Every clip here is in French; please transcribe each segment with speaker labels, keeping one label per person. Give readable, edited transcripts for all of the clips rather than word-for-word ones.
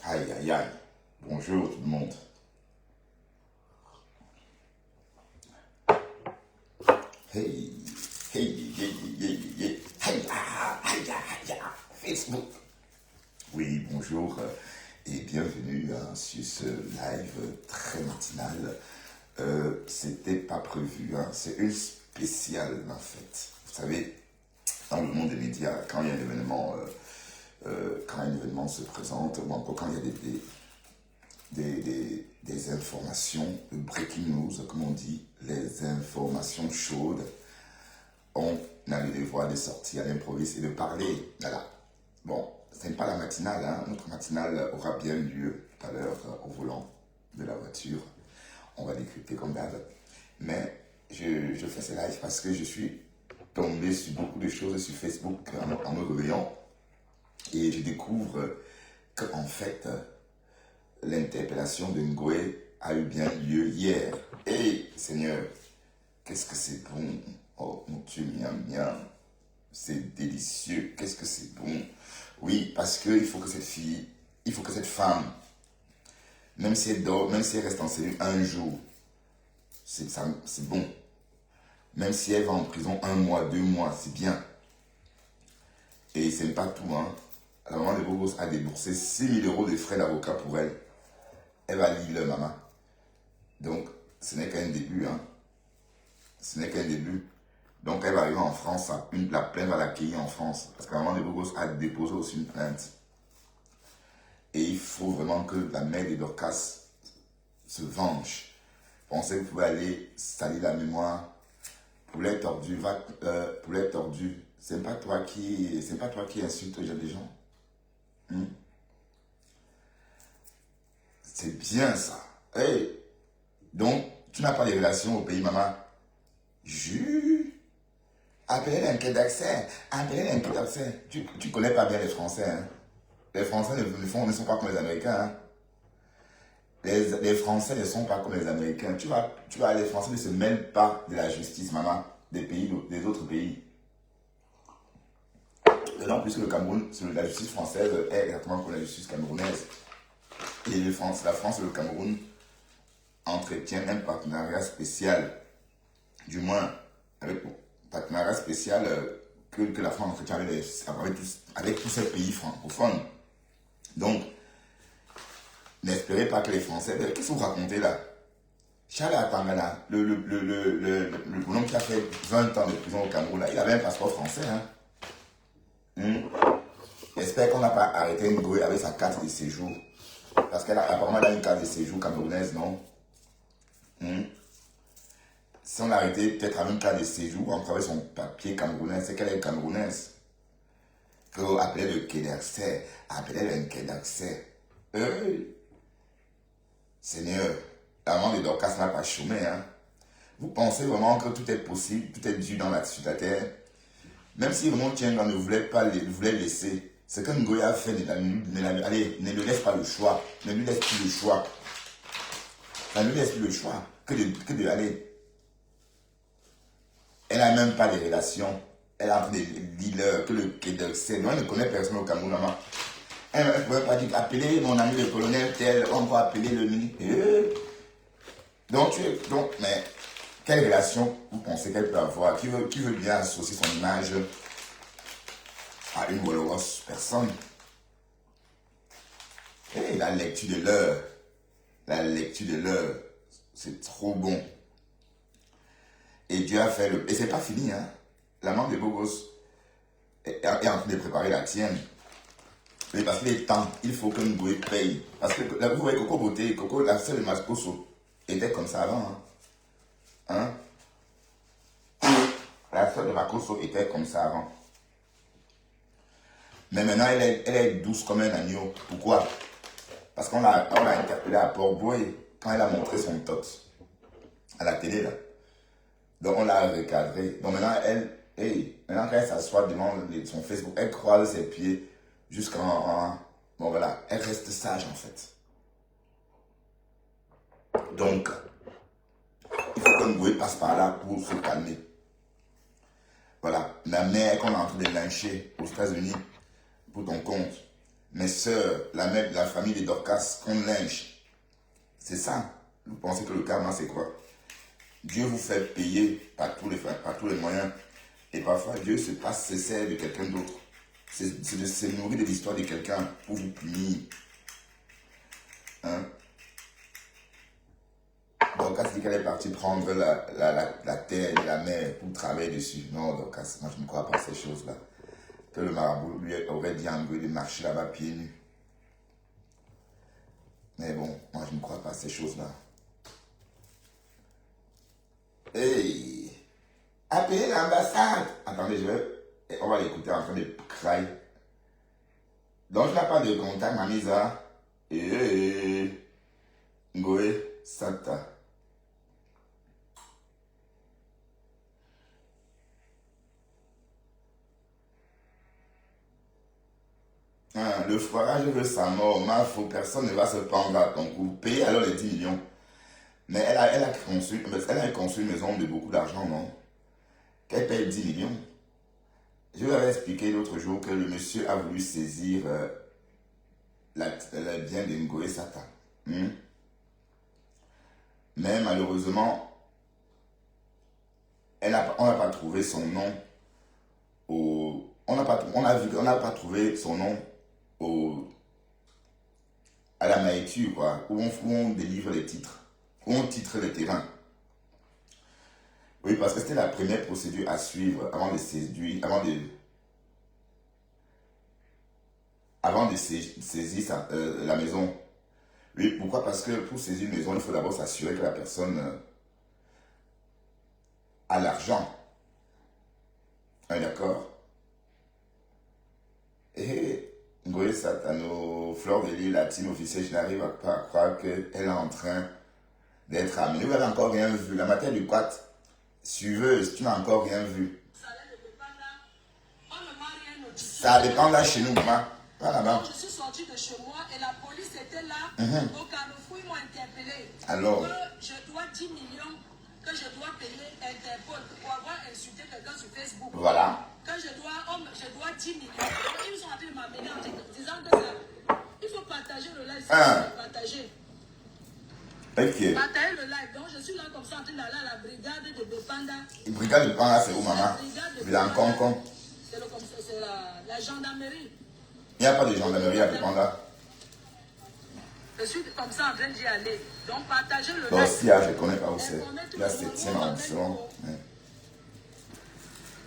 Speaker 1: Aïe, aïe, aïe. Bonjour tout le monde. Hey, hey, yeah, yeah, yeah, yeah. Aïe, aïe, aïe, aïe. Facebook. Oui, bonjour et bienvenue sur ce live très matinal. C'était pas prévu, c'est une spéciale en fait. Vous savez, dans le monde des médias, quand il y a un événement, quand un événement se présente, ou encore quand il y a des informations, de breaking news, comme on dit, les informations chaudes, on a le devoir de sortir à l'improviste et de parler. Voilà. Bon, ce n'est pas la matinale, notre matinale aura bien lieu tout à l'heure au volant de la voiture. On va décrypter comme d'hab. Mais je fais ce live parce que je suis tombé sur beaucoup de choses sur Facebook en me réveillant et je découvre qu'en fait, l'interpellation de Ngoué a eu bien lieu hier. Et Seigneur, qu'est-ce que c'est bon. Oh mon Dieu, miam, miam. C'est délicieux. Qu'est-ce que c'est bon. Oui, parce qu'il faut que cette fille, il faut que cette femme, même si elle dort, même si elle reste en cellule un jour, c'est bon. Même si elle va en prison 1 mois, 2 mois, c'est bien. Et c'est pas tout, La maman de Bogos a déboursé 6 000 € de frais d'avocat pour elle. Elle va lire le maman. Donc, ce n'est qu'un début, Ce n'est qu'un début. Donc, elle va arriver en France. La plainte va l'accueillir en France. Parce que la maman de Bogos a déposé aussi une plainte. Et il faut vraiment que la mère de Dorcas se venge. Pensez que vous pouvez aller salir la mémoire. Poulet tordu, poulet tordu. C'est pas toi qui insulte les gens. C'est bien ça. Hey. Donc, tu n'as pas de relations au pays, maman. Appelez-les un quai d'accès. Appelez-les un quai d'accès. Tu connais pas bien les Français, Les Français ne sont pas comme les Américains, Les Français ne sont pas comme les Américains. Les Français ne se mêlent pas de la justice, maman, des autres pays. D'autant plus que le Cameroun, la justice française est exactement comme la justice camerounaise. Et la France et le Cameroun entretiennent un partenariat spécial, du moins un partenariat spécial que la France entretient avec tous ces pays francophones. Donc, n'espérez pas que les Français... Qu'est-ce que vous racontez là? Charles Atangana, le bonhomme qui a fait 20 ans de prison au Cameroun, là, il avait un passeport français. J'espère qu'on n'a pas arrêté Ngoué avec sa carte de séjour. Parce qu'apparemment, elle a une carte de séjour camerounaise, non? Si on l'a arrêté peut-être avec une carte de séjour, on travaille son papier camerounais, c'est qu'elle est camerounaise. Faut appeler le quai d'accès, appelez le quai d'accès. Seigneur, la maman de Dorcas n'a pas chômé, Vous pensez vraiment que tout est possible, tout est dû sur la terre? Même si vraiment Tienga ne voulait laisser, ce que Ngoya a fait, ne lui laisse pas le choix. Ne lui laisse plus le choix. Ça ne lui laisse plus le choix que de aller. Elle n'a même pas de relations. Elle a des dealers, que le quai d'accès. Non, elle ne connaît personne au Cameroun, maman. Elle ne pouvait pas dire, appelez mon ami le colonel tel, on va appeler le ministre. Donc, mais quelle relation vous pensez qu'elle peut avoir? Qui veut bien associer son image à une grosse personne? Et la lecture de l'heure, c'est trop bon. Et Dieu a fait et c'est pas fini, La maman de Bogos est en train de préparer la tienne. Mais parce qu'il est temps, il faut que Ngoué paye. Parce que là, vous voyez Coco Beauté, la sœur de Mascoso, était comme ça avant. La sœur de Mascoso était comme ça avant. Mais maintenant, elle est douce comme un agneau. Pourquoi? Parce qu'on l'a interpellée à Port-Boué quand elle a montré son tot à la télé, là. Donc, on l'a recadrée. Donc, maintenant, maintenant quand elle s'assoit devant son Facebook, elle croise ses pieds jusqu'en... Bon, voilà, elle reste sage, en fait. Donc, il faut que Ngoué passe par là pour se calmer. Voilà, la mère qu'on est en train de lyncher aux États-Unis pour ton compte. mes sœurs, la famille de Dorcas, qu'on lynche. C'est ça. Vous pensez que le karma, c'est quoi? Dieu vous fait payer par tous les moyens. Et parfois, Dieu se sert de quelqu'un d'autre. C'est de se nourrir de l'histoire de quelqu'un pour vous punir. Hein? Dorcas dit qu'elle est partie prendre la terre et la mer pour travailler dessus. Non, Dorcas, moi je ne crois pas à ces choses-là. Que le marabout lui aurait dit en de marcher là-bas pieds nus. Mais bon, moi je ne crois pas à ces choses-là. Hey! Appelez l'ambassade! Attendez, on va l'écouter en train de crier. Donc je n'ai pas de contact, Mamisa. Ngoé Sata. Hein, le foirage veut sa mort, ma faux, personne ne va se prendre à ton coup. Payez alors les 10 millions. Mais elle a conçu une maison de beaucoup d'argent, non? Qu'elle paye 10 millions. Je vous avais expliqué l'autre jour que le monsieur a voulu saisir le bien de Ngoé Sata. Mais malheureusement, on n'a pas trouvé son nom on n'a pas trouvé son nom à la maïture, quoi, où on délivre les titres, où on titre les terrains. Oui, parce que c'était la première procédure à suivre avant de séduire, avant de saisir la maison. Oui, pourquoi? Parce que pour saisir une maison, il faut d'abord s'assurer que la personne a l'argent. D'accord? Et Ngoé Satano, Fleur de l'île, la team officielle, je n'arrive pas à croire qu'elle est en train d'être amenée. Vous n'avez encore rien vu. La matière du quat, suiveuse, tu n'as encore rien vu. Ça dépend là chez nous, maman. Voilà,
Speaker 2: je suis sortie de chez moi et la police était là. Au Carrefour, ils m'ont interpellé.
Speaker 1: Alors?
Speaker 2: Que je dois 10 millions, que je dois payer Interpol pour avoir insulté quelqu'un sur Facebook.
Speaker 1: Voilà.
Speaker 2: Que je dois 10 millions. Ils sont en train de m'amener en disant que ça. Il faut partager le live. Partager.
Speaker 1: Ok.
Speaker 2: Partager le live. Donc je suis là comme ça en train d'aller à la brigade de Bepanda.
Speaker 1: La brigade de Bepanda, c'est où, maman? Vilancon.
Speaker 2: C'est la gendarmerie.
Speaker 1: Il n'y a pas de gendarmerie à Bepanda.
Speaker 2: Je suis comme ça en train d'y aller. Donc partagez le live.
Speaker 1: Bon, si, je ne connais pas où c'est. La 7e arrondissement.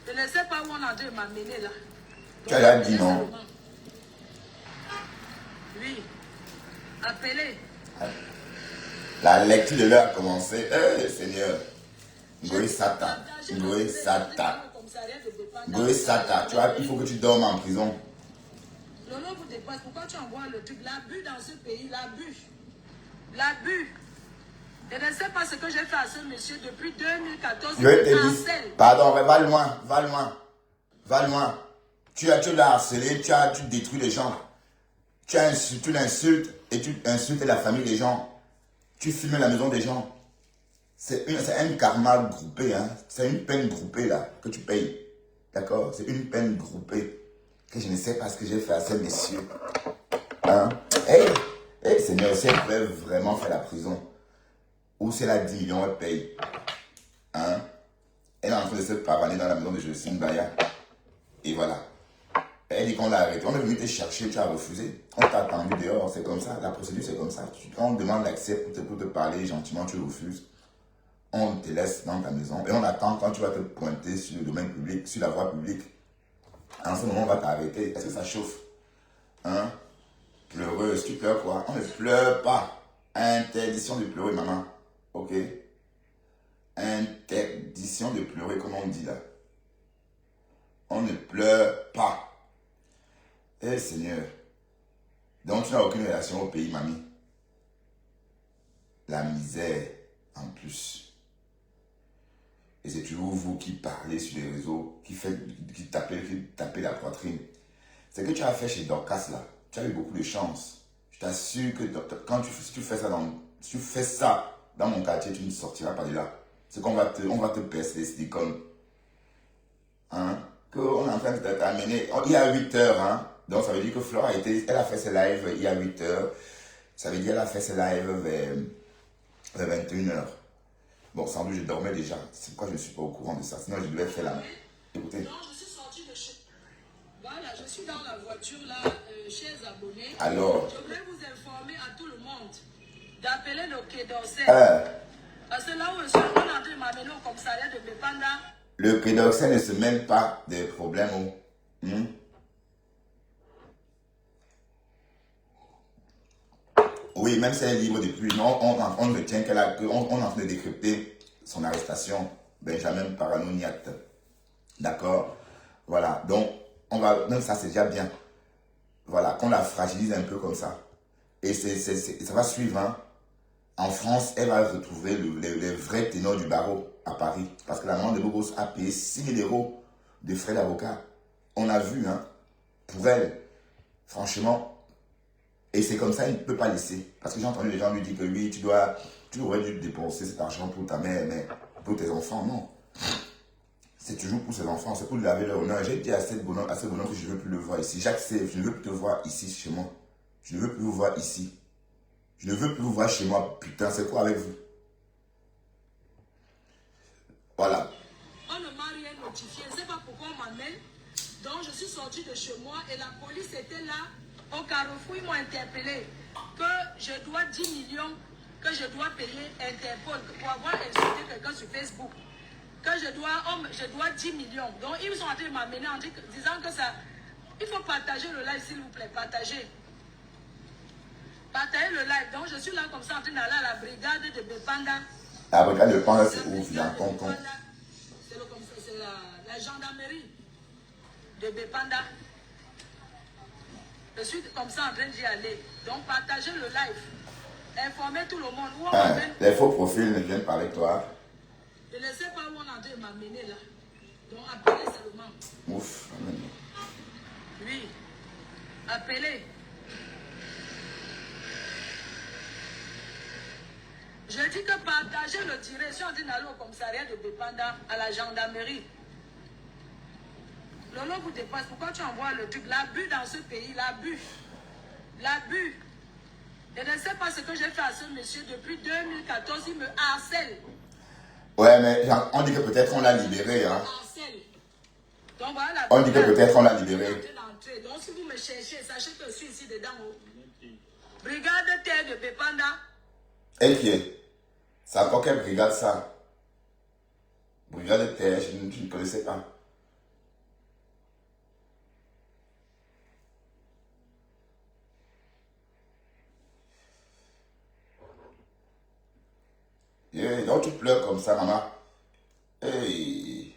Speaker 2: Je ne sais pas où on a dû m'amener là.
Speaker 1: Tu as déjà dit non?
Speaker 2: Oui. Appelez.
Speaker 1: La lecture de l'heure a commencé. Seigneur. Ngoé Sata. Ngoé Sata. Ngoé Sata. Tu vois, il faut que tu dormes en prison.
Speaker 2: Lolo vous dépasse. Pourquoi tu envoies le truc? L'abus dans ce pays, l'abus. L'abus. Je ne sais pas ce que j'ai fait à ce monsieur depuis 2014.
Speaker 1: Je vais te dire. Pardon, va loin, va loin. Va loin. Tu l'as harcelé, tu détruis les gens. Tu l'insultes et tu insultes la famille des gens. Tu filmes la maison des gens. C'est un karma groupé, hein. C'est une peine groupée là que tu payes. D'accord? C'est une peine groupée. Que je ne sais pas ce que j'ai fait à ces messieurs. Hein? Hey, Seigneur, si elle pouvait vraiment faire la prison, ou c'est la 10 millions, elle paye. Hein? Elle est en train de se pavaner dans la maison de Jocelyne Baya. Et voilà. Elle dit qu'on l'a arrêté. On est venu te chercher, tu as refusé. On t'a attendu dehors, c'est comme ça. La procédure, c'est comme ça. Quand on demande l'accès pour te parler gentiment, tu refuses. On te laisse dans ta maison et on attend quand tu vas te pointer sur le domaine public, sur la voie publique. En ce moment, on va t'arrêter. Est-ce que ça chauffe? Hein? Pleureuse, tu pleures quoi? On ne pleure pas. Interdiction de pleurer, maman. Ok? Interdiction de pleurer, comme on dit là. On ne pleure pas. Eh Seigneur. Donc tu n'as aucune relation au pays, mamie. La misère en plus. Et c'est toujours vous qui parlez sur les réseaux, qui tapez la poitrine. C'est que tu as fait chez Dorcas là. Tu as eu beaucoup de chance. Je t'assure que quand si tu fais ça dans mon quartier, tu ne sortiras pas de là. C'est qu'on va te percer les silicones. Hein? Qu'on est en train de t'amener. Il y a 8 heures, hein? Donc, ça veut dire que Flore elle a fait ses lives il y a 8 heures. Ça veut dire qu'elle a fait ses lives vers 21 heures. Bon, sans doute, je dormais déjà. C'est pourquoi je ne suis pas au courant de ça. Sinon, je devais faire la... Écoutez.
Speaker 2: Non, je suis sorti de chez... Voilà, je suis dans la voiture là, chers abonnés.
Speaker 1: Alors...
Speaker 2: Je voulais vous informer à tout le monde d'appeler le Quai d'Orsay. Parce que là où je suis en train de m'amener au commissariat de Bépanda.
Speaker 1: Le Quai d'Orsay ne se mêle pas des problèmes. Oui, même si elle est libre depuis, on retient qu'elle a, on est en train de décrypter son arrestation, Benjamin Paranoniat. D'accord? Voilà, donc, on va, même ça c'est déjà bien. Voilà, qu'on la fragilise un peu comme ça. Et ça va suivre, hein. En France, elle va retrouver les vrais ténors du barreau à Paris. Parce que la maman de Bogos a payé 6 000 € de frais d'avocat. On a vu, hein, pour elle, franchement. Et c'est comme ça, il ne peut pas laisser. Parce que j'ai entendu les gens lui dire que oui, tu aurais dû dépenser cet argent pour ta mère, mais pour tes enfants, non. C'est toujours pour ses enfants, c'est pour lui laver leur honneur. J'ai dit à ce bonhomme que je ne veux plus le voir ici. Jacques, je ne veux plus te voir ici chez moi. Je ne veux plus vous voir ici. Je ne veux plus vous voir chez moi. Putain, c'est quoi avec vous? Voilà.
Speaker 2: On ne m'a rien notifié. Je ne sais pas pourquoi on m'amène. Donc, je suis sortie de chez moi et la police était là. Au Carrefour, ils m'ont interpellé que je dois 10 millions, que je dois payer Interpol pour avoir insulté quelqu'un sur Facebook. Que je dois 10 millions. Donc, ils sont en train de m'amener en disant que ça... Il faut partager le live, s'il vous plaît. Partagez. Partagez le live. Donc, je suis là comme ça en train d'aller à la brigade de Bépanda.
Speaker 1: La brigade de Bépanda, c'est où? C'est
Speaker 2: la gendarmerie de Bépanda. Je suis comme ça en train d'y aller. Donc, partagez le live. Informez tout le monde.
Speaker 1: Les faux profils ne viennent pas avec toi.
Speaker 2: Je ne sais pas où on est en train de m'amener là. Donc, appelez seulement.
Speaker 1: Ouf.
Speaker 2: Oui. Appelez. Je dis que partagez le tiré. Je suis en train d'aller au commissariat de Bépanda, à la gendarmerie. Lolo vous dépasse. Pourquoi tu envoies le truc? L'abus dans ce pays, l'abus. L'abus. Je ne sais pas ce que j'ai fait à ce monsieur depuis 2014. Il me harcèle.
Speaker 1: Ouais, mais on dit que peut-être on l'a libéré. Hein.
Speaker 2: Donc, voilà,
Speaker 1: on dit que peut-être on l'a libéré.
Speaker 2: Donc, si vous me cherchez, sachez que je suis ici dedans. Brigade terre de Bépanda.
Speaker 1: Et qui est? C'est encore quelle brigade ça? Brigade terre, je ne connaissais pas. Donc tu pleures comme ça, maman. Hey.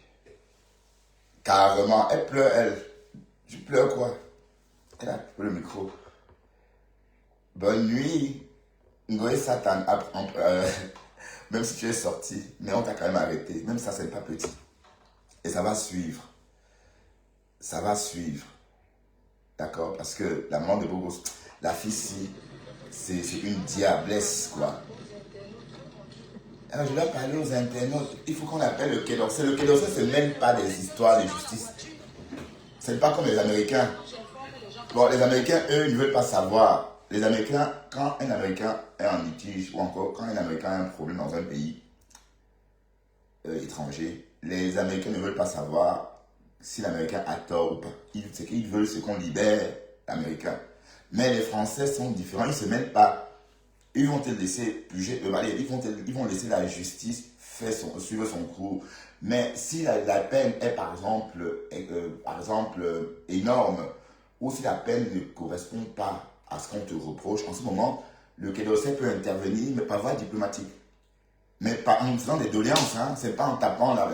Speaker 1: Carrément, elle pleure, elle. Tu pleures quoi? Elle a coupé le micro. Bonne nuit. Ngoé Satan. Même si tu es sorti, mais on t'a quand même arrêté. Même ça, c'est pas petit. Et ça va suivre. Ça va suivre. D'accord? Parce que la maman de Bogos, la fille-ci, c'est une diablesse, quoi. Alors, je dois parler aux internautes. Il faut qu'on appelle le Quai d'Orsay. Le Quai d'Orsay, ce n'est même pas des histoires de justice. Ce n'est pas comme les Américains. Bon, les Américains, eux, ils ne veulent pas savoir. Les Américains, quand un Américain est en litige, ou encore quand un Américain a un problème dans un pays étranger, les Américains ne veulent pas savoir si l'Américain a tort ou pas. Ce qu'ils veulent, c'est qu'on libère l'Américain. Mais les Français sont différents. Ils ne se mêlent pas. Ils vont te laisser juger, ils vont laisser la justice suivre son cours. Mais si la peine est par exemple énorme, ou si la peine ne correspond pas à ce qu'on te reproche, en ce moment, le Quai d'Orsay peut intervenir, mais par voie diplomatique. Mais pas en faisant des doléances, hein. C'est pas en tapant la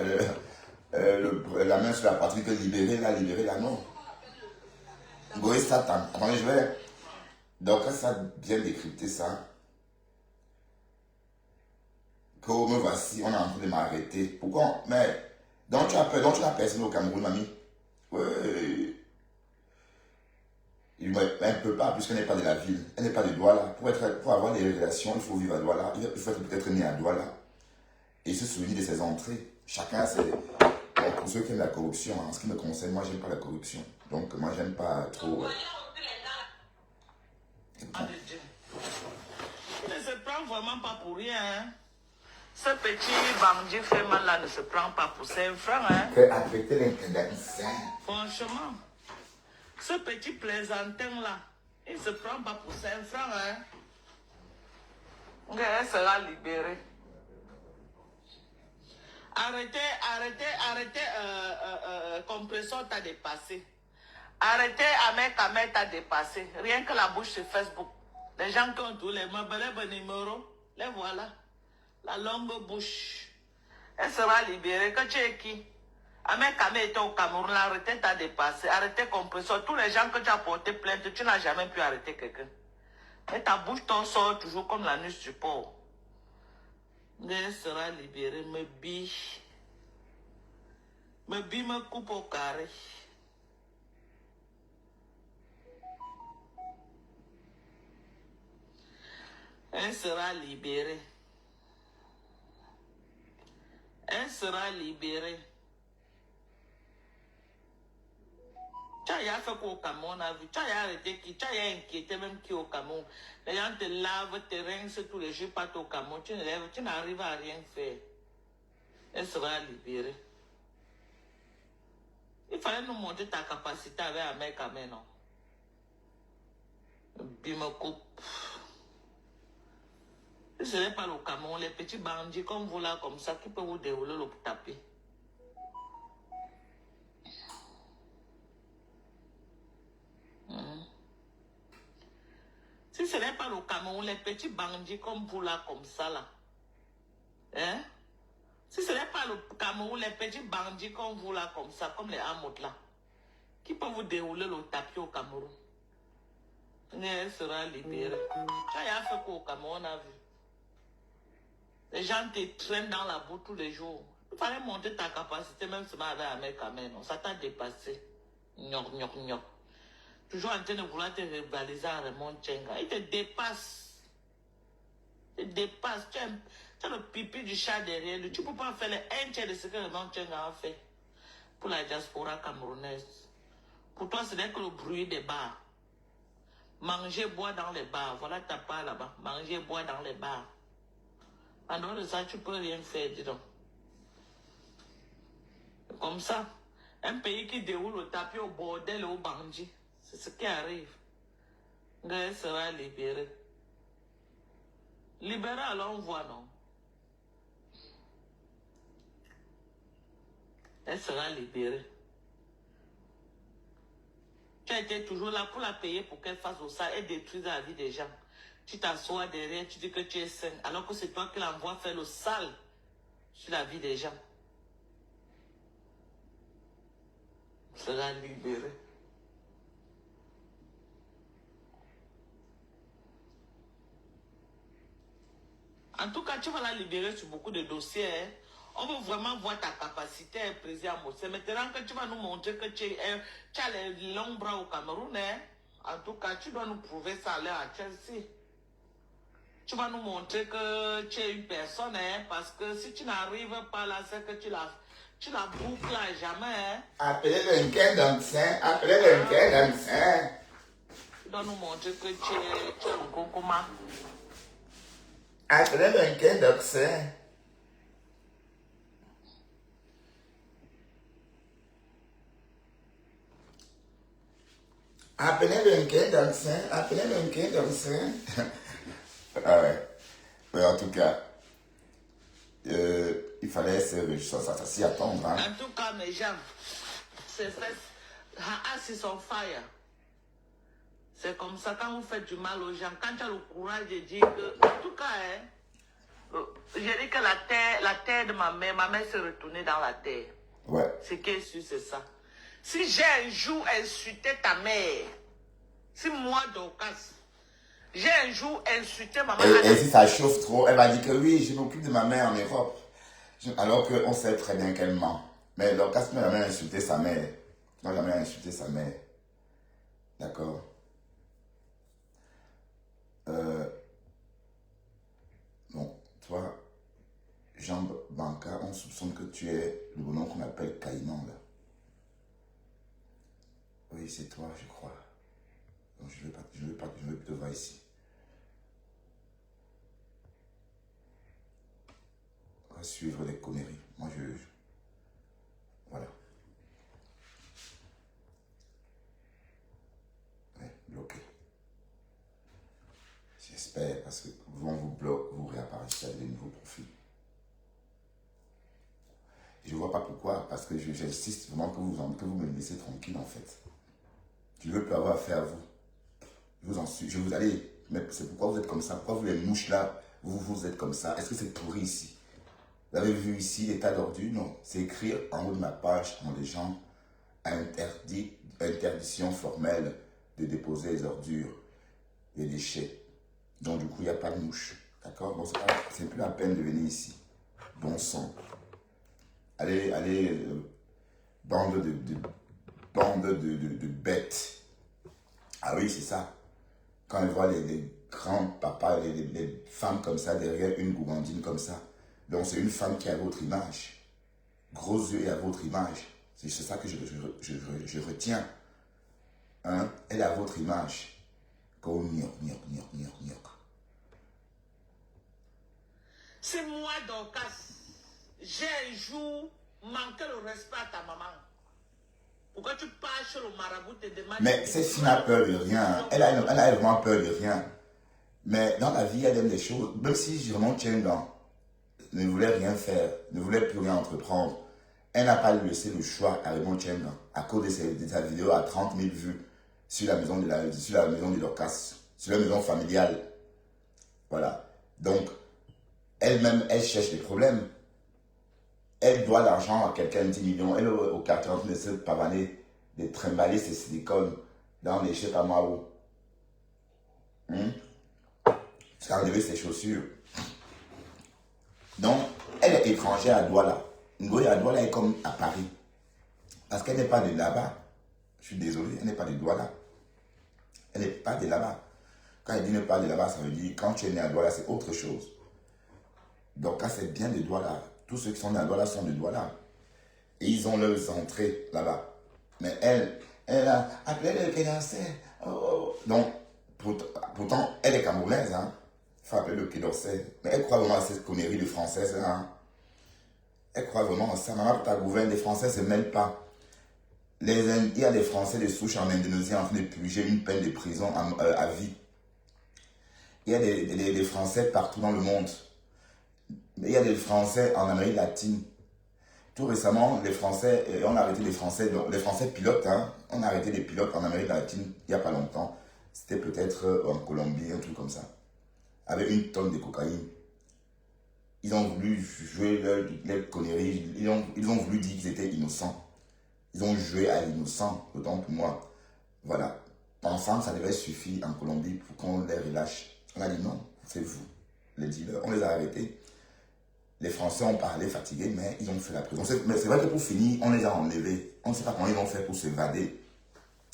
Speaker 1: main sur la poitrine que libérer là, non. Goé Satan. Attendez, je vais. Donc, ça bien décrypter ça. Que me voici, on est en train de m'arrêter. Pourquoi? Mais, donc tu as peur, donc tu as personne au Cameroun, mamie? Oui. Elle ne peut pas, puisqu'elle n'est pas de la ville. Elle n'est pas de Douala. Pour avoir des relations, il faut vivre à Douala. Il faut être peut-être né à Douala. Et se souvenir de ses entrées. Chacun, c'est... Bon, pour ceux qui aiment la corruption, en ce qui me concerne, moi, j'aime pas la corruption. Donc, moi, j'aime pas trop.
Speaker 3: Il ne se prend vraiment pas pour rien. Hein. Ce petit bandit fait mal là ne se prend pas pour 5 francs. Hein.
Speaker 1: Fais affecter l'intendance.
Speaker 3: Franchement, ce petit plaisantin là, il ne se prend pas pour 5 francs. Hein. Elle sera libérée. Arrêtez, compresseur t'a dépassé. Arrêtez, Ahmed t'a dépassé. Rien que la bouche sur Facebook. Les gens qui ont tous les numéros, les voilà. La longue bouche. Elle sera libérée. Que tu es qui? Ahmed était au Cameroun, arrêtez t'a dépassé. Arrêtez, compresseur. Tous les gens que tu as porté plainte, tu n'as jamais pu arrêter quelqu'un. Et ta bouche t'en sort toujours comme la nuit du porc. Elle sera libérée, me biche. Me coupe au carré. Elle sera libérée. Elle sera libérée. Tu as fait quoi au Cameroun, on a vu. Tu as arrêté qui? Tu as inquiété même qui au Cameroun. Les gens te lavent, te rincent tous les jours, partent au Cameroun. Tu n'arrives à rien faire. Elle sera libérée. Il fallait nous montrer ta capacité avec Ahmed, non? Bime coupe. Ce n'est pas le Cameroun, les petits bandits comme vous là, comme ça, qui peuvent vous dérouler le tapis. Si ce n'est pas le Cameroun, les petits bandits comme vous là, comme ça là. Hein? Si ce n'est pas le Cameroun, les petits bandits comme vous là, comme ça, comme les Hamout là, qui peuvent vous dérouler le tapis au Cameroun. Elle sera libérée. Tu as fait quoi au Cameroun, on a vu. Les gens te traînent dans la boue tous les jours. Il fallait monter ta capacité, même si tu avais Ahmed, non. Ça t'a dépassé. Gnoc. Toujours en train de vouloir te rivaliser à Raymond Tchenga. Il te dépasse. Il te dépasse. Tu as le pipi du chat derrière lui. Tu ne peux pas faire un tiers de ce que Raymond Tchenga a fait pour la diaspora camerounaise. Pour toi, ce n'est que le bruit des bars. Manger, boire dans les bars. Voilà ta part là-bas. Manger, boire dans les bars. En dehors de ça, tu ne peux rien faire, dis donc. Comme ça, un pays qui déroule le tapis au bordel et au bandit, c'est ce qui arrive. Elle sera libérée. Libérée, alors on voit, non? Elle sera libérée. Tu as été toujours là pour la payer pour qu'elle fasse ça et détruise la vie des gens. Tu t'assois derrière, tu dis que tu es sain, alors que c'est toi qui l'envoies faire le sale sur la vie des gens. Sera libéré. En tout cas, tu vas la libérer sur beaucoup de dossiers. Hein. On veut vraiment voir ta capacité à président. C'est maintenant que tu vas nous montrer que tu as les longs bras au Cameroun. Hein. En tout cas, tu dois nous prouver ça à l'heure à Chelsea. Tu vas nous montrer que tu es une personne, hein, parce que si tu n'arrives pas là, c'est que tu la boucles à jamais. Hein.
Speaker 1: Appelez le Quai appelez le Quai.
Speaker 3: Tu dois nous montrer que tu es un concombre.
Speaker 1: Appelez le Quai d'Oxin. Appelez le Quai d'Oxin. Ah ouais. Mais en tout cas, il fallait s'y attendre. Hein.
Speaker 3: En tout cas, mes gens, c'est fait. Haas is on fire. C'est comme ça quand vous faites du mal aux gens. Quand tu as le courage de dire que. En tout cas, hein, j'ai dit que la terre de ma mère s'est retournée dans la terre.
Speaker 1: Ouais.
Speaker 3: Ce qui est sûr, c'est ça. Si j'ai un jour insulté ta mère, si moi, Dorcas, j'ai un jour insulté ma mère.
Speaker 1: Et si ça chauffe trop, elle va dire que oui, je m'occupe de ma mère en Europe. Alors qu'on sait très bien qu'elle ment. Mais Dorcas n'a jamais insulté sa mère. Elle n'a jamais insulté sa mère. D'accord. Bon, toi, Jean Banca, on soupçonne que tu es le bonhomme qu'on appelle Caïman, là. Oui. Oui, c'est toi, je crois. Donc, je ne veux plus te voir ici. On va suivre les conneries. Moi, voilà. Ouais, bloqué. J'espère, parce que on vous bloque, vous réapparaissez avec de nouveaux profils. Et je ne vois pas pourquoi, parce que j'insiste vraiment que vous me laissez tranquille, en fait. Je ne veux plus avoir affaire à vous. Je vous allez, mais c'est pourquoi vous êtes comme ça. Pourquoi vous, les mouches là, vous êtes comme ça? Est-ce que c'est pourri ici? Vous avez vu ici l'état d'ordure? Non. C'est écrit en haut de ma page en légende interdiction formelle de déposer les ordures, les déchets. Donc, du coup, il n'y a pas de mouche. D'accord? Bon, c'est plus la peine de venir ici. Bon sang. Allez, bande de bêtes. Ah oui, c'est ça. Quand on voit les grands papas, les femmes comme ça, derrière une gourmandine comme ça. Donc, c'est une femme qui a votre image. Gros yeux et à votre image. C'est ça que je retiens. Hein? Elle a votre image. Comme gnoc.
Speaker 3: C'est moi, Dorcas. J'ai un jour manqué le respect à ta maman. Pourquoi tu pars chez le marabout et demandes...
Speaker 1: Mais cette fille n'a peur de rien. Elle a vraiment peur de rien. Mais dans la vie, elle aime des choses. Même si Jérôme Tchengan ne voulait rien faire, ne voulait plus rien entreprendre, elle n'a pas laissé le choix à Raymond Tchengan à cause de sa vidéo à 30 000 vues sur la maison de Dorcas, sur la maison familiale. Voilà. Donc, elle-même, elle cherche des problèmes. Elle doit l'argent à quelqu'un, 10 millions. Elle, au quartier, en train de se pavaner, de trimballer ses silicones dans les, je sais pas moi où. C'est enlever ses chaussures. Donc, elle est étrangère à Douala. Ngoye à Douala est comme à Paris. Parce qu'elle n'est pas de là-bas. Je suis désolé, elle n'est pas de Douala. Elle n'est pas de là-bas. Quand elle dit ne pas de là-bas, ça veut dire quand tu es né à Douala, c'est autre chose. Donc, quand c'est bien de Douala, tous ceux qui sont nés à Douala sont de Douala. Et ils ont leurs entrées là-bas. Mais elle a appelé le Quai Donc, pourtant, elle est camerounaise, hein. Il faut appeler le Quai d'Orsay. Mais elle croit vraiment à cette connerie de française, hein. Elle croit vraiment à ça. Maman, ta gouverne, les Français ne se mêlent pas. Il y a des Français de souche en Indonésie en train de purger une peine de prison à vie. Il y a des Français partout dans le monde. Mais il y a des Français en Amérique latine. Tout récemment, les Français, on a arrêté les Français, donc les Français pilotes, hein, on a arrêté les pilotes en Amérique latine il n'y a pas longtemps. C'était peut-être en Colombie, un truc comme ça. Avec 1 tonne de cocaïne. Ils ont voulu jouer leur conneries, ils ont voulu dire qu'ils étaient innocents. Ils ont joué à l'innocent, autant que moi. Voilà. Pensant que ça devait suffire en Colombie pour qu'on les relâche. On a dit non, c'est vous, les dealers. On les a arrêtés. Les Français ont parlé fatigués, mais ils ont fait la prison. Mais c'est vrai que pour finir, on les a enlevés. On ne sait pas comment ils ont fait pour s'évader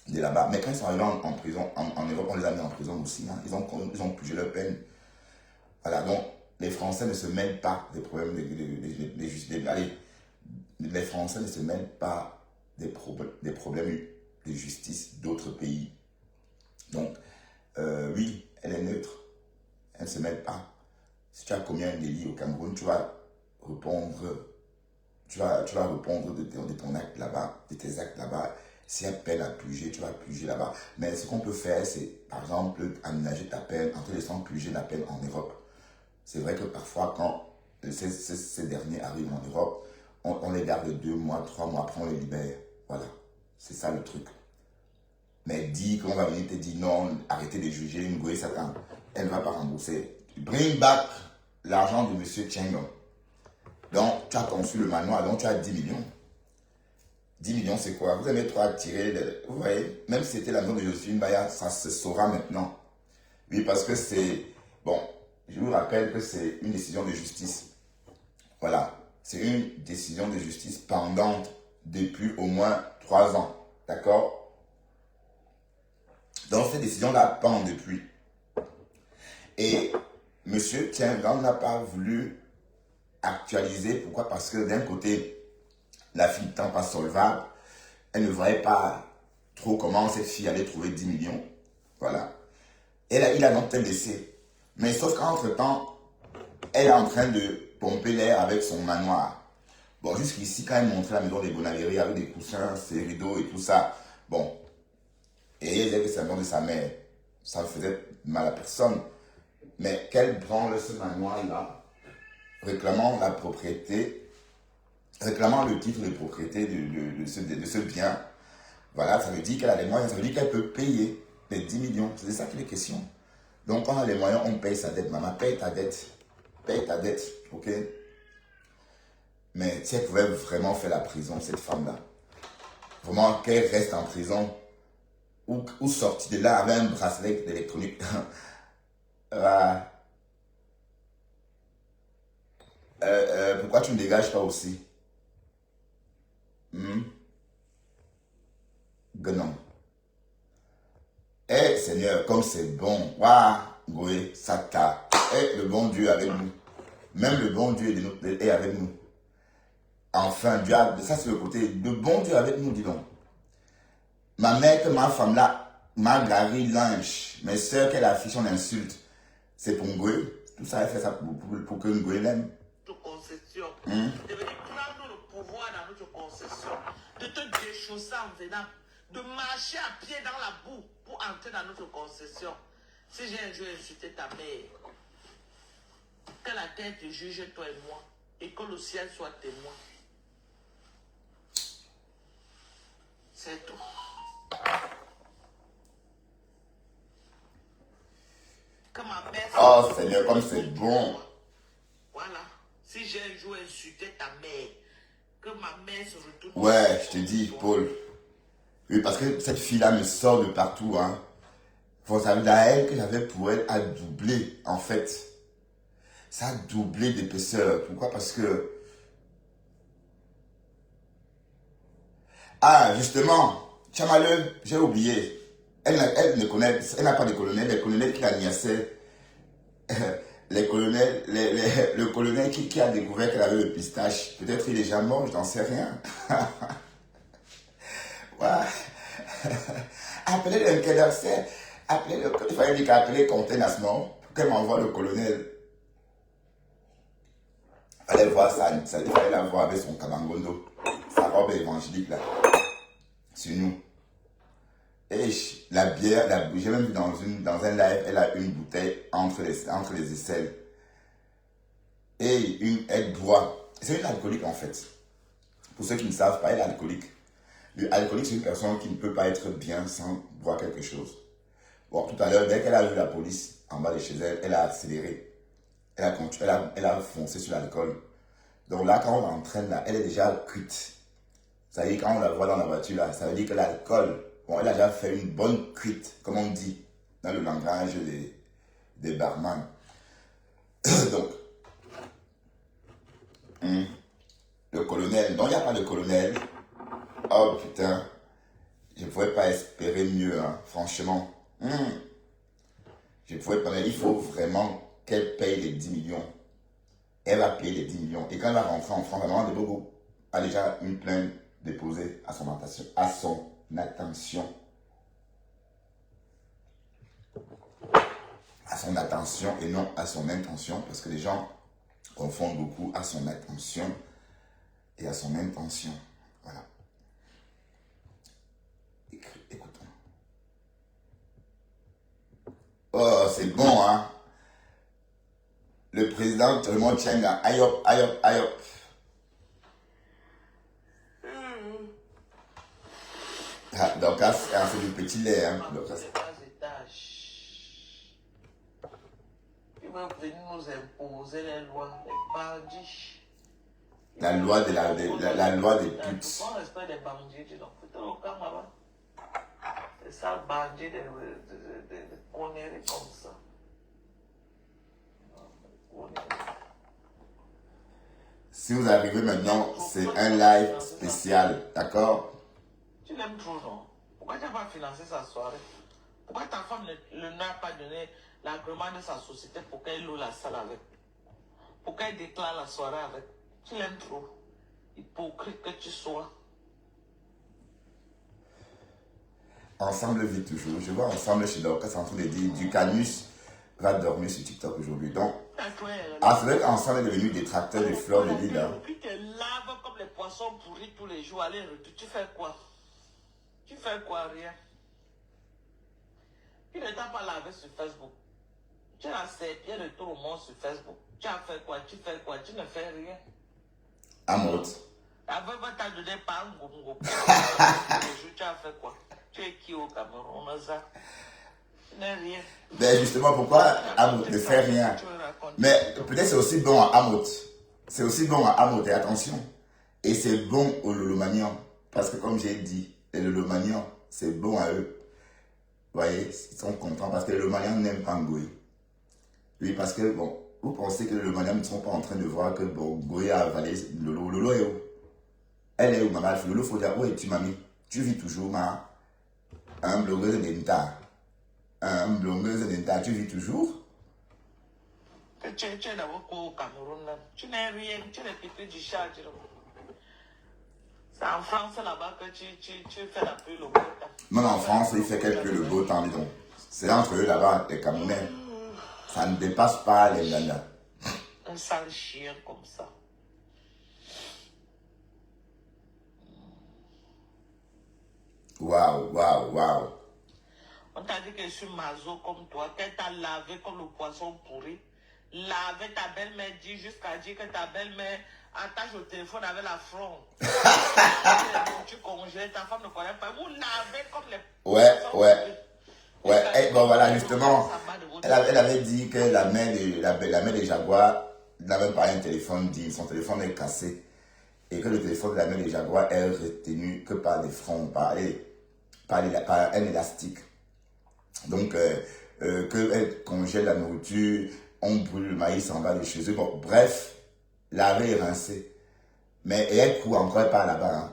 Speaker 1: de là-bas. Mais quand ils sont arrivés en prison, en Europe, on les a mis en prison aussi. Hein. Ils ont purgé leur peine. Voilà, donc les Français ne se mêlent pas des problèmes de justice. Allez, les Français ne se mêlent pas des problèmes de justice d'autres pays. Donc, oui, elle est neutre. Elle ne se mêle pas. Si tu as commis un délit au Cameroun, tu vas répondre de ton acte là-bas, de tes actes là-bas. S'il y a peine à purger, tu vas purger là-bas. Mais ce qu'on peut faire, c'est, par exemple, aménager ta peine en te laissant purger la peine en Europe. C'est vrai que parfois, quand ces derniers arrivent en Europe, on les garde 2 mois, 3 mois, après on les libère. Voilà, c'est ça le truc. Mais dis qu'on va venir te dire non, arrêtez de juger, Ngoye Satan, elle ne va pas rembourser. Bring back l'argent de M. Tchengan. Donc, tu as conçu le manoir, donc tu as 10 millions. 10 millions, c'est quoi? Vous avez 3 à tirer. Vous voyez, même si c'était la maison de Joséphine Baya, ça se saura maintenant. Oui, parce que c'est... Bon, je vous rappelle que c'est une décision de justice. Voilà. C'est une décision de justice pendante depuis au moins 3 ans. D'accord? Donc, cette décision-là pend depuis. Et M. Tchengan n'a pas voulu actualiser. Pourquoi? Parce que d'un côté, la fille n'étant pas solvable, elle ne voyait pas trop comment cette fille allait trouver 10 millions. Voilà. Il a donc laissé. Mais sauf qu'entre-temps, elle est en train de pomper l'air avec son manoir. Bon, jusqu'ici, quand elle montrait la maison des Bonavéry avec des coussins, ses rideaux et tout ça, bon, et elle disait que c'est la maison de sa mère. Ça ne faisait mal à personne. Mais qu'elle branle ce manoir-là, réclamant la propriété, réclamant le titre de propriété de ce bien, voilà, ça veut dire qu'elle a les moyens, ça veut dire qu'elle peut payer les 10 millions. C'est de ça qu'il est question. Donc, quand on a les moyens, on paye sa dette. Maman, paye ta dette. Paye ta dette, ok? Mais si elle pouvait vraiment faire la prison, cette femme-là, vraiment qu'elle reste en prison, ou sortie de là avec un bracelet électronique, pourquoi tu ne dégages pas aussi? Guenon. Eh Seigneur, comme c'est bon. Waouh, Goé, Sata. Eh, le bon Dieu avec nous. Même le bon Dieu est avec nous. Enfin, Dieu a, ça c'est le côté. Le bon Dieu avec nous, dis donc. Ma mère, que ma femme là, m'a garé l'ange. Mes soeurs qu'elle affiche en insulte. C'est pour Ngoé. Tout ça, elle fait ça pour que Ngoé l'aime.
Speaker 3: Concession. De venir prendre le pouvoir dans notre concession. De te déchausser en venant. De marcher à pied dans la boue pour entrer dans notre concession. Si j'ai un jour insulté ta mère, que la terre te juge toi et moi, et que le ciel soit témoin. C'est tout. Que ma mère...
Speaker 1: Oh Seigneur, comme c'est bon.
Speaker 3: Voilà. Si j'ai un jour insulté ta mère, que ma mère se retourne...
Speaker 1: Ouais, je te dis, Paul. Oui, parce que cette fille-là me sort de partout, hein. Faut savoir, la haine que j'avais pour elle a doublé, en fait. Ça a doublé d'épaisseur. Pourquoi? Parce que... Ah, justement, Chamaleux, j'ai oublié. Elle n'a pas de colonel. Les colonels qui la niaisaient, le colonel qui a découvert qu'elle avait le pistache, peut-être il est déjà mort, je n'en sais rien. Ouais. Appelez le Quai appelez-le, il fallait dire qu'appeler Contenance, non? Pour qu'elle m'envoie le colonel. Il fallait voir ça, il fallait la voir avec son kamangondo, sa robe évangélique là, sur nous. Et la bière, j'ai même vu dans un live, elle a une bouteille entre les aisselles. Et elle boit. C'est une alcoolique en fait. Pour ceux qui ne savent pas, elle est alcoolique. L'alcoolique, c'est une personne qui ne peut pas être bien sans boire quelque chose. Bon, tout à l'heure, dès qu'elle a vu la police en bas de chez elle, elle a accéléré. Elle a foncé sur l'alcool. Donc là, quand on l'entraîne là, elle est déjà cuite. Ça veut dire, quand on la voit dans la voiture là, ça veut dire que l'alcool, bon, elle a déjà fait une bonne cuite, comme on dit dans le langage des barman. Donc, le colonel, non, il n'y a pas de colonel. Oh putain, je ne pouvais pas espérer mieux, hein, franchement. Je ne pouvais pas, mais il faut vraiment qu'elle paye les 10 millions. Elle va payer les 10 millions. Et quand elle va rentrer en France, la maman de Bogo a déjà une plainte déposée à son attention. À son attention et non à son intention, parce que les gens confondent beaucoup à son attention et à son intention. Voilà. Écoutons. Oh, c'est bon, hein? Le président Raymond Tchenga, ayop, ayop, ayop. Ah, donc, c'est du petit lait, hein? Donc,
Speaker 3: il va venir nous imposer les lois, les bandits.
Speaker 1: La loi des putes.
Speaker 3: On respecte les bandits, dis donc. C'est ça, bandit de conneries comme ça.
Speaker 1: Si vous arrivez maintenant, c'est un live spécial, d'accord?
Speaker 3: Tu l'aimes trop, non? Pourquoi tu n'as pas financé sa soirée? Pourquoi ta femme ne n'a pas donné l'agrément de sa société pour qu'elle loue la salle avec? Pour qu'elle déclare la soirée avec? Tu l'aimes trop. Hypocrite que tu sois.
Speaker 1: ensemble vit toujours. Je vois ensemble chez Dorcas en train de dire du Canus va dormir sur TikTok aujourd'hui. Donc, c'est vrai qu'ensemble est devenu détracteur de Flore de Lille.
Speaker 3: Puis tu laves comme les poissons pourris tous les jours. Allez, tu fais quoi? Tu fais quoi? Rien. Tu ne t'as pas lavé sur Facebook. Tu as serpillé de tout le monde sur Facebook. Tu as fait quoi? Tu fais quoi? Tu ne fais rien.
Speaker 1: Amot.
Speaker 3: Avant, tu as donné par un gongo. Tu as fait quoi? Tu es qui au Cameroun? Ça? Tu n'es rien.
Speaker 1: Ben justement, pourquoi Amot ne fait rien? Mais peut-être c'est aussi bon à Amot. C'est aussi bon à Amot, et attention. Et c'est bon aux Lolomanians. Parce que comme j'ai dit, les Lolomanians, c'est bon à eux. Vous voyez, ils sont contents parce que les Lolomanians n'aiment pas Ngoï. Oui, parce que, bon, vous pensez que les Lolomanians ne sont pas en train de voir que, bon, Ngoï a avalé Lolo. Lolo est où? Elle est où, maman? Lolo, faut dire, où es-tu, mamie? Tu vis toujours, ma? Un blogueuse d'Enta. Un blogueuse d'Enta, tu vis toujours?
Speaker 3: Tu es d'abord au Cameroun, là. Tu n'es rien, tu es le petit du chat. C'est en France là-bas que tu fais la pluie le beau temps.
Speaker 1: Même en France, il fait qu'elle pleut le beau temps, dis donc. C'est entre eux là-bas, les Camerounais. Ça ne dépasse pas les Blanda.
Speaker 3: Un sale chien comme ça.
Speaker 1: Waouh, waouh, waouh.
Speaker 3: On t'a dit que je suis mazo comme toi, qu'elle t'a lavé comme le poisson pourri. Laver ta belle-mère, dit jusqu'à dire que ta belle-mère attache au téléphone avec la fronde. Tu congèles, ta femme ne connaît pas. Vous lavez comme les poissons
Speaker 1: Ouais.
Speaker 3: pourris.
Speaker 1: Ouais, et bon voilà, justement, elle avait dit que la mère de Jaguar n'avait pas un téléphone dit, son téléphone est cassé. Et que le téléphone de la mère de Jaguar est retenu que par des fronts, par un élastique. Donc, qu'elle congèle la nourriture, on brûle le maïs en bas de chez eux. Bon, bref, laver et rincer. Mais elle court encore pas là-bas. Hein.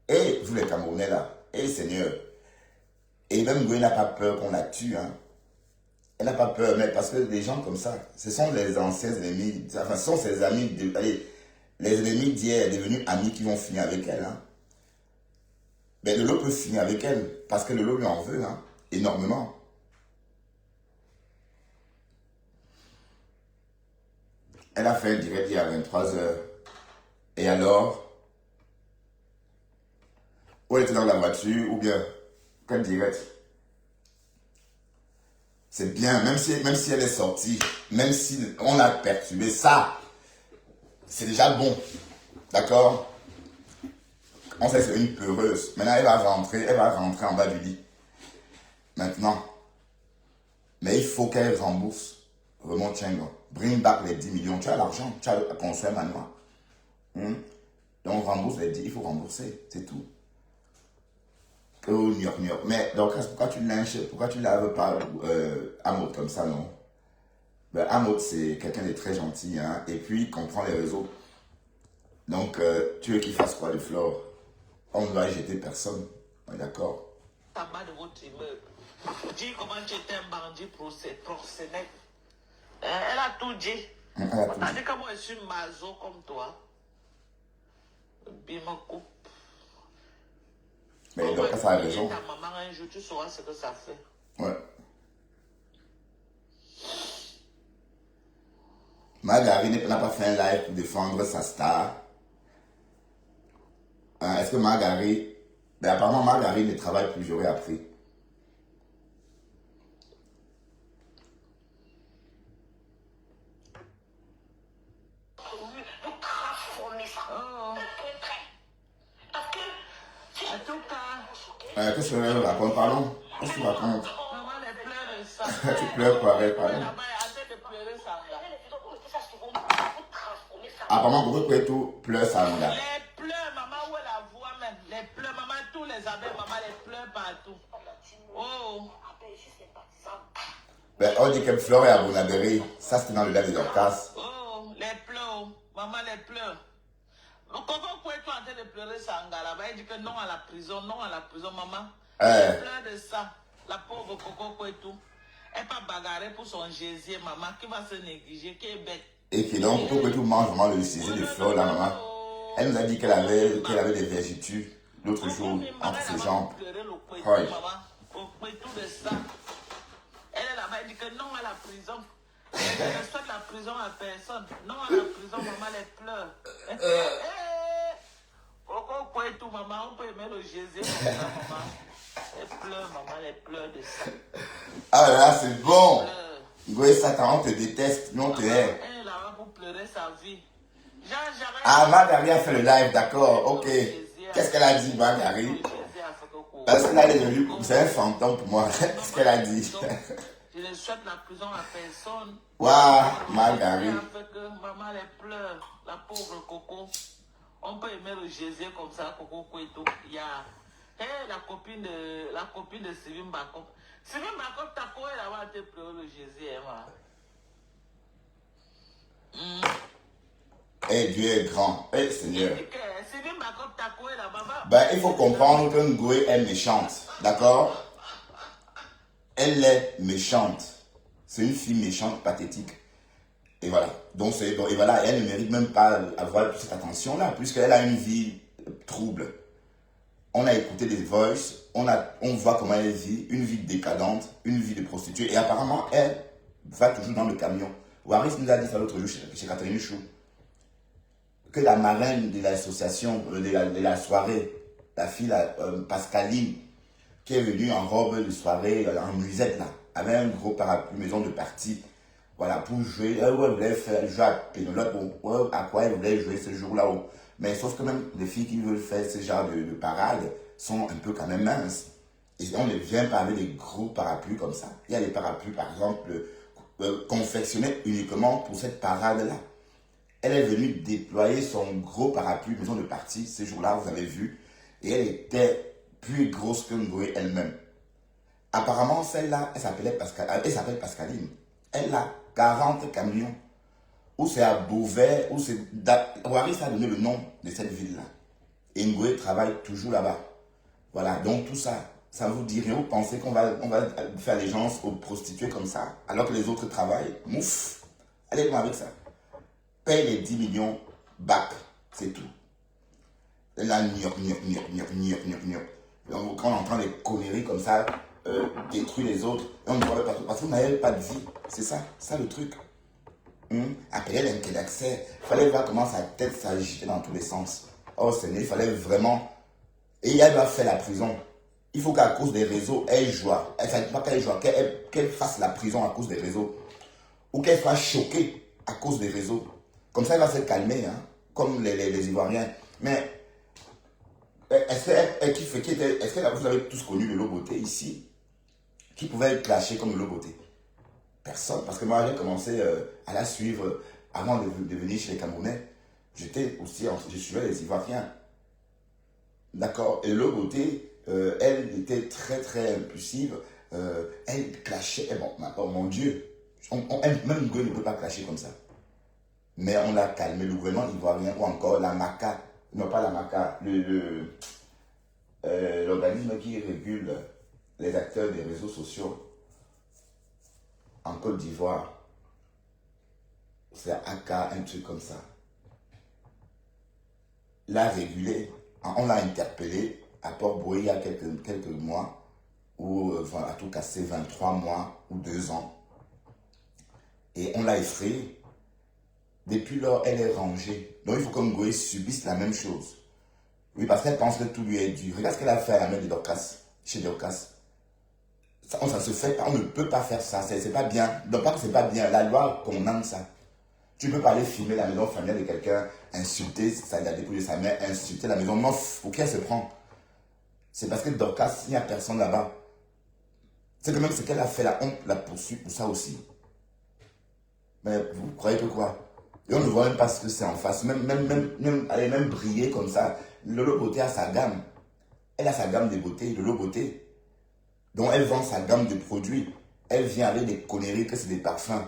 Speaker 1: Et vous les Camerounais là, et Seigneur. Et même Ngoï n'a pas peur qu'on la tue. Hein. Elle n'a pas peur, mais parce que les gens comme ça, ce sont les anciens ennemis, enfin, ce sont ses amis, les ennemis d'hier devenus amis qui vont finir avec elle. Hein. Mais Lolo peut finir avec elle, parce que Lolo lui en veut, hein, énormément. Elle a fait un direct il y a 23 heures. Et alors, ou elle était dans la voiture, ou bien, quel direct? C'est bien, même si elle est sortie, même si on l'a perturbé, ça, c'est déjà bon. D'accord? On sait que c'est une peureuse. Maintenant, elle va rentrer en bas du lit. Maintenant. Mais il faut qu'elle rembourse. Vraiment, tiens, bring back les 10 millions. Tu as l'argent, tu as construit un manoir. Donc, rembourse les 10, il faut rembourser, c'est tout. Oh, New York. Mais, donc, pourquoi tu laves pas Amot comme ça, non? Ben, Amot, c'est quelqu'un de très gentil, hein, et puis il comprend les réseaux. Donc, tu veux qu'il fasse quoi de Flore? On ne va y jeter personne. On est d'accord?
Speaker 3: En bas de votre immeuble. Dis comment tu étais un bandit professionnel. Elle a tout dit. On a dit que moi je suis mazo comme toi. Bim, coupe.
Speaker 1: Mais donc, ça a raison.
Speaker 3: Ta maman un jour, tu sauras ce que ça fait.
Speaker 1: Ouais. Margarine n'a pas fait un live pour défendre sa star. Hein, est-ce que Margarine... Ben, apparemment, Margarine ne travaille plus, j'aurais appris.
Speaker 4: Vous transformez ça.
Speaker 3: Oh.
Speaker 4: Parce que...
Speaker 3: En tout cas...
Speaker 1: Qu'est-ce que tu racontes? Pardon? Qu'est-ce que tu racontes?
Speaker 3: Maman, elle pleure de ça.
Speaker 1: Tu pleures quoi avec, pardon?
Speaker 3: Là-bas, elle a de pleurer ça.
Speaker 1: Apparemment, beaucoup et tout pleure ça, là.
Speaker 3: Les pleurs, maman, où elle la voit même. Les pleurs, maman, tous les abeilles, maman, les pleurs partout. Oh.
Speaker 1: Ben, on dit que Flore est à Bonabéry. Ça, c'était dans le lac de Dorcas.
Speaker 3: Oh, les pleurs. Maman, les pleurs. Comment pouvez-tu en train de pleurer ça, là-bas? Elle dit que non à la prison, maman. Elle pleure de ça. La pauvre Coco Kouetou. Elle pas bagarrée pour son gésier, maman, qui va se négliger, qui est bête.
Speaker 1: Et qui donc, Coco Kouetou mange vraiment le ciseau de Flore, là, maman. Elle nous a dit qu'elle avait des vergetures. l'autre jour entre ses jambes. Oui.
Speaker 3: Au tout de ça. Elle est là-bas, elle dit que non à la prison. Elle ne souhaite la prison à personne. Non à la prison, maman, elle pleure. Pourquoi tout, maman, on peut aimer le Jésus comme ça, maman. Elle pleure, maman, elle pleure de ça.
Speaker 1: Ah là, c'est bon. Goé Satan, on te déteste, mais on te hait.
Speaker 3: Elle est là-bas pour pleurer sa vie.
Speaker 1: Ah, Margari a fait le live, d'accord, ok. Qu'est-ce qu'elle a dit, Margari? Parce que là, elle est devenue, c'est un fantôme pour moi. Qu'est-ce qu'elle a dit?
Speaker 3: Je ne souhaite la prison à personne.
Speaker 1: Waouh, Margari.
Speaker 3: Maman, elle pleure, la pauvre Coco. On peut aimer le Jésus comme ça, Coco Koueto. Il y a la copine de Sylvie Mbakop. Sylvie Mbakop, ta quoi, elle a été pleurer le Jésus,
Speaker 1: Eh, Dieu est grand. Eh, Seigneur.
Speaker 3: Sylvie Mbakop, ta quoi, là-bas.
Speaker 1: Ben, il faut comprendre que Ngoué est méchante. D'accord? Elle est méchante. C'est une fille méchante, pathétique. Et voilà. Donc, et voilà, elle ne mérite même pas avoir toute cette attention-là, puisqu'elle a une vie trouble. On a écouté des voices, on voit comment elle vit, une vie décadente, une vie de prostituée. Et apparemment, elle va toujours dans le camion. Waris nous a dit ça l'autre jour chez Catherine Chou, que la marraine de l'association, de la soirée, la fille Pascaline, qui est venue en robe de soirée, en musette là, avec un gros parapluie, maison de partie, voilà, pour jouer. Elle voulait faire jouer à Pénélope, à quoi elle voulait jouer ce jour-là. Mais sauf que même les filles qui veulent faire ce genre de parade sont un peu quand même minces. Et on ne vient pas avec des gros parapluies comme ça. Il y a des parapluies, par exemple, confectionnés uniquement pour cette parade-là. Elle est venue déployer son gros parapluie maison de partie ce jour-là, vous avez vu. Et elle était plus grosse que Ngoué elle-même. Apparemment, celle-là, elle s'appelle Pascaline. Elle a 40 camions. Ou c'est à Beauvais, ou c'est... Waris a donné le nom de cette ville-là. Et Ngoué travaille toujours là-bas. Voilà, donc tout ça, ça vous dit rien. Vous pensez qu'on va faire allégeance aux prostituées comme ça, alors que les autres travaillent? Mouf! Allez loin avec ça. Paye les 10 millions, bac, c'est tout. Et là, quand on entend les conneries comme ça, détruire les autres, et on ne voit pas tout, parce que vous n'avez pas de vie. C'est ça le truc. Après, elle a un quai d'accès. Il fallait voir comment sa tête s'agitait dans tous les sens. Oh Seigneur, il fallait vraiment... Et elle va faire la prison. Il faut qu'à cause des réseaux, elle joue. Elle ne fait pas qu'elle joue, qu'elle fasse la prison à cause des réseaux. Ou qu'elle soit choquée à cause des réseaux. Comme ça, elle va se calmer, hein, comme les Ivoiriens. Mais, est-ce que vous avez tous connu le Loboté ici? Qui pouvait clasher comme le Loboté? Personne. Parce que moi, j'ai commencé à la suivre avant de venir chez les Camerounais. Je suivais les Ivoiriens. D'accord? Et le Loboté, elle était très, très impulsive. Elle clashait. Oh mon Dieu. Même Ngoué ne peut pas clasher comme ça. Mais on l'a calmé, le gouvernement ivoirien, ou encore la MACA, non pas la MACA, l'organisme qui régule les acteurs des réseaux sociaux en Côte d'Ivoire. C'est ACA, un truc comme ça. L'a régulé, on l'a interpellé à Port-Boué il y a quelques mois, ou à tout casser 23 mois ou 2 ans. Et on l'a effrayé. Depuis lors, elle est rangée. Donc il faut que Ngoué subisse la même chose. Oui, parce qu'elle pense que tout lui est dû. Regarde ce qu'elle a fait à la mère de Dorcas, chez Dorcas. Ça se fait pas, on ne peut pas faire ça, c'est pas bien. Donc pas que c'est pas bien, la loi condamne ça. Tu ne peux pas aller filmer la maison familiale de quelqu'un, insulter la dépouille de sa mère, insulter la maison. Non, pour qui elle se prend? C'est parce que Dorcas, il n'y a personne là-bas. C'est que même ce qu'elle a fait, la honte la poursuit pour ça aussi. Mais vous croyez que quoi? Et on ne voit même pas ce que c'est en face. Elle est même brillée comme ça. Lolo Beauté a sa gamme. Elle a sa gamme de beauté, Lolo Beauté. Donc elle vend sa gamme de produits. Elle vient avec des conneries que c'est des parfums.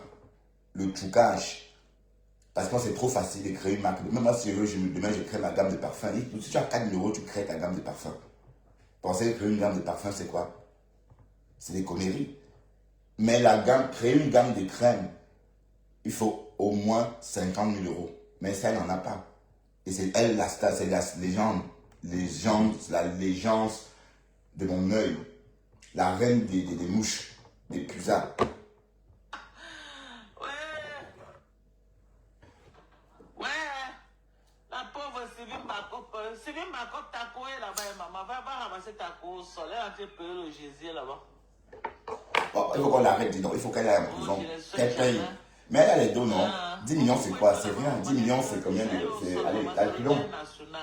Speaker 1: Le trucage. Parce que c'est trop facile de créer une marque. Même moi, si je veux, demain, je crée ma gamme de parfums. Si tu as 4 €, tu crées ta gamme de parfums. Pensez que créer une gamme de parfums, c'est quoi? C'est des conneries. Mais créer une gamme de crème, il faut au moins 50 000 €. Mais ça, elle n'en a pas. Et c'est elle la star, c'est la légende. la légende de mon œil, la reine des mouches, des pusas.
Speaker 3: Ouais, la pauvre Sylvie Makop, ta co est là-bas, maman. Va ramasser ta co au sol. Elle a fait payer le Jésus là-bas.
Speaker 1: Oh, il faut qu'on l'arrête, dis donc. Il faut qu'elle aille en prison. Qu'elle paye. Mais elle a les dos, non? 10 millions, c'est quoi? C'est rien. 10 millions, c'est combien de... Allez, calculons.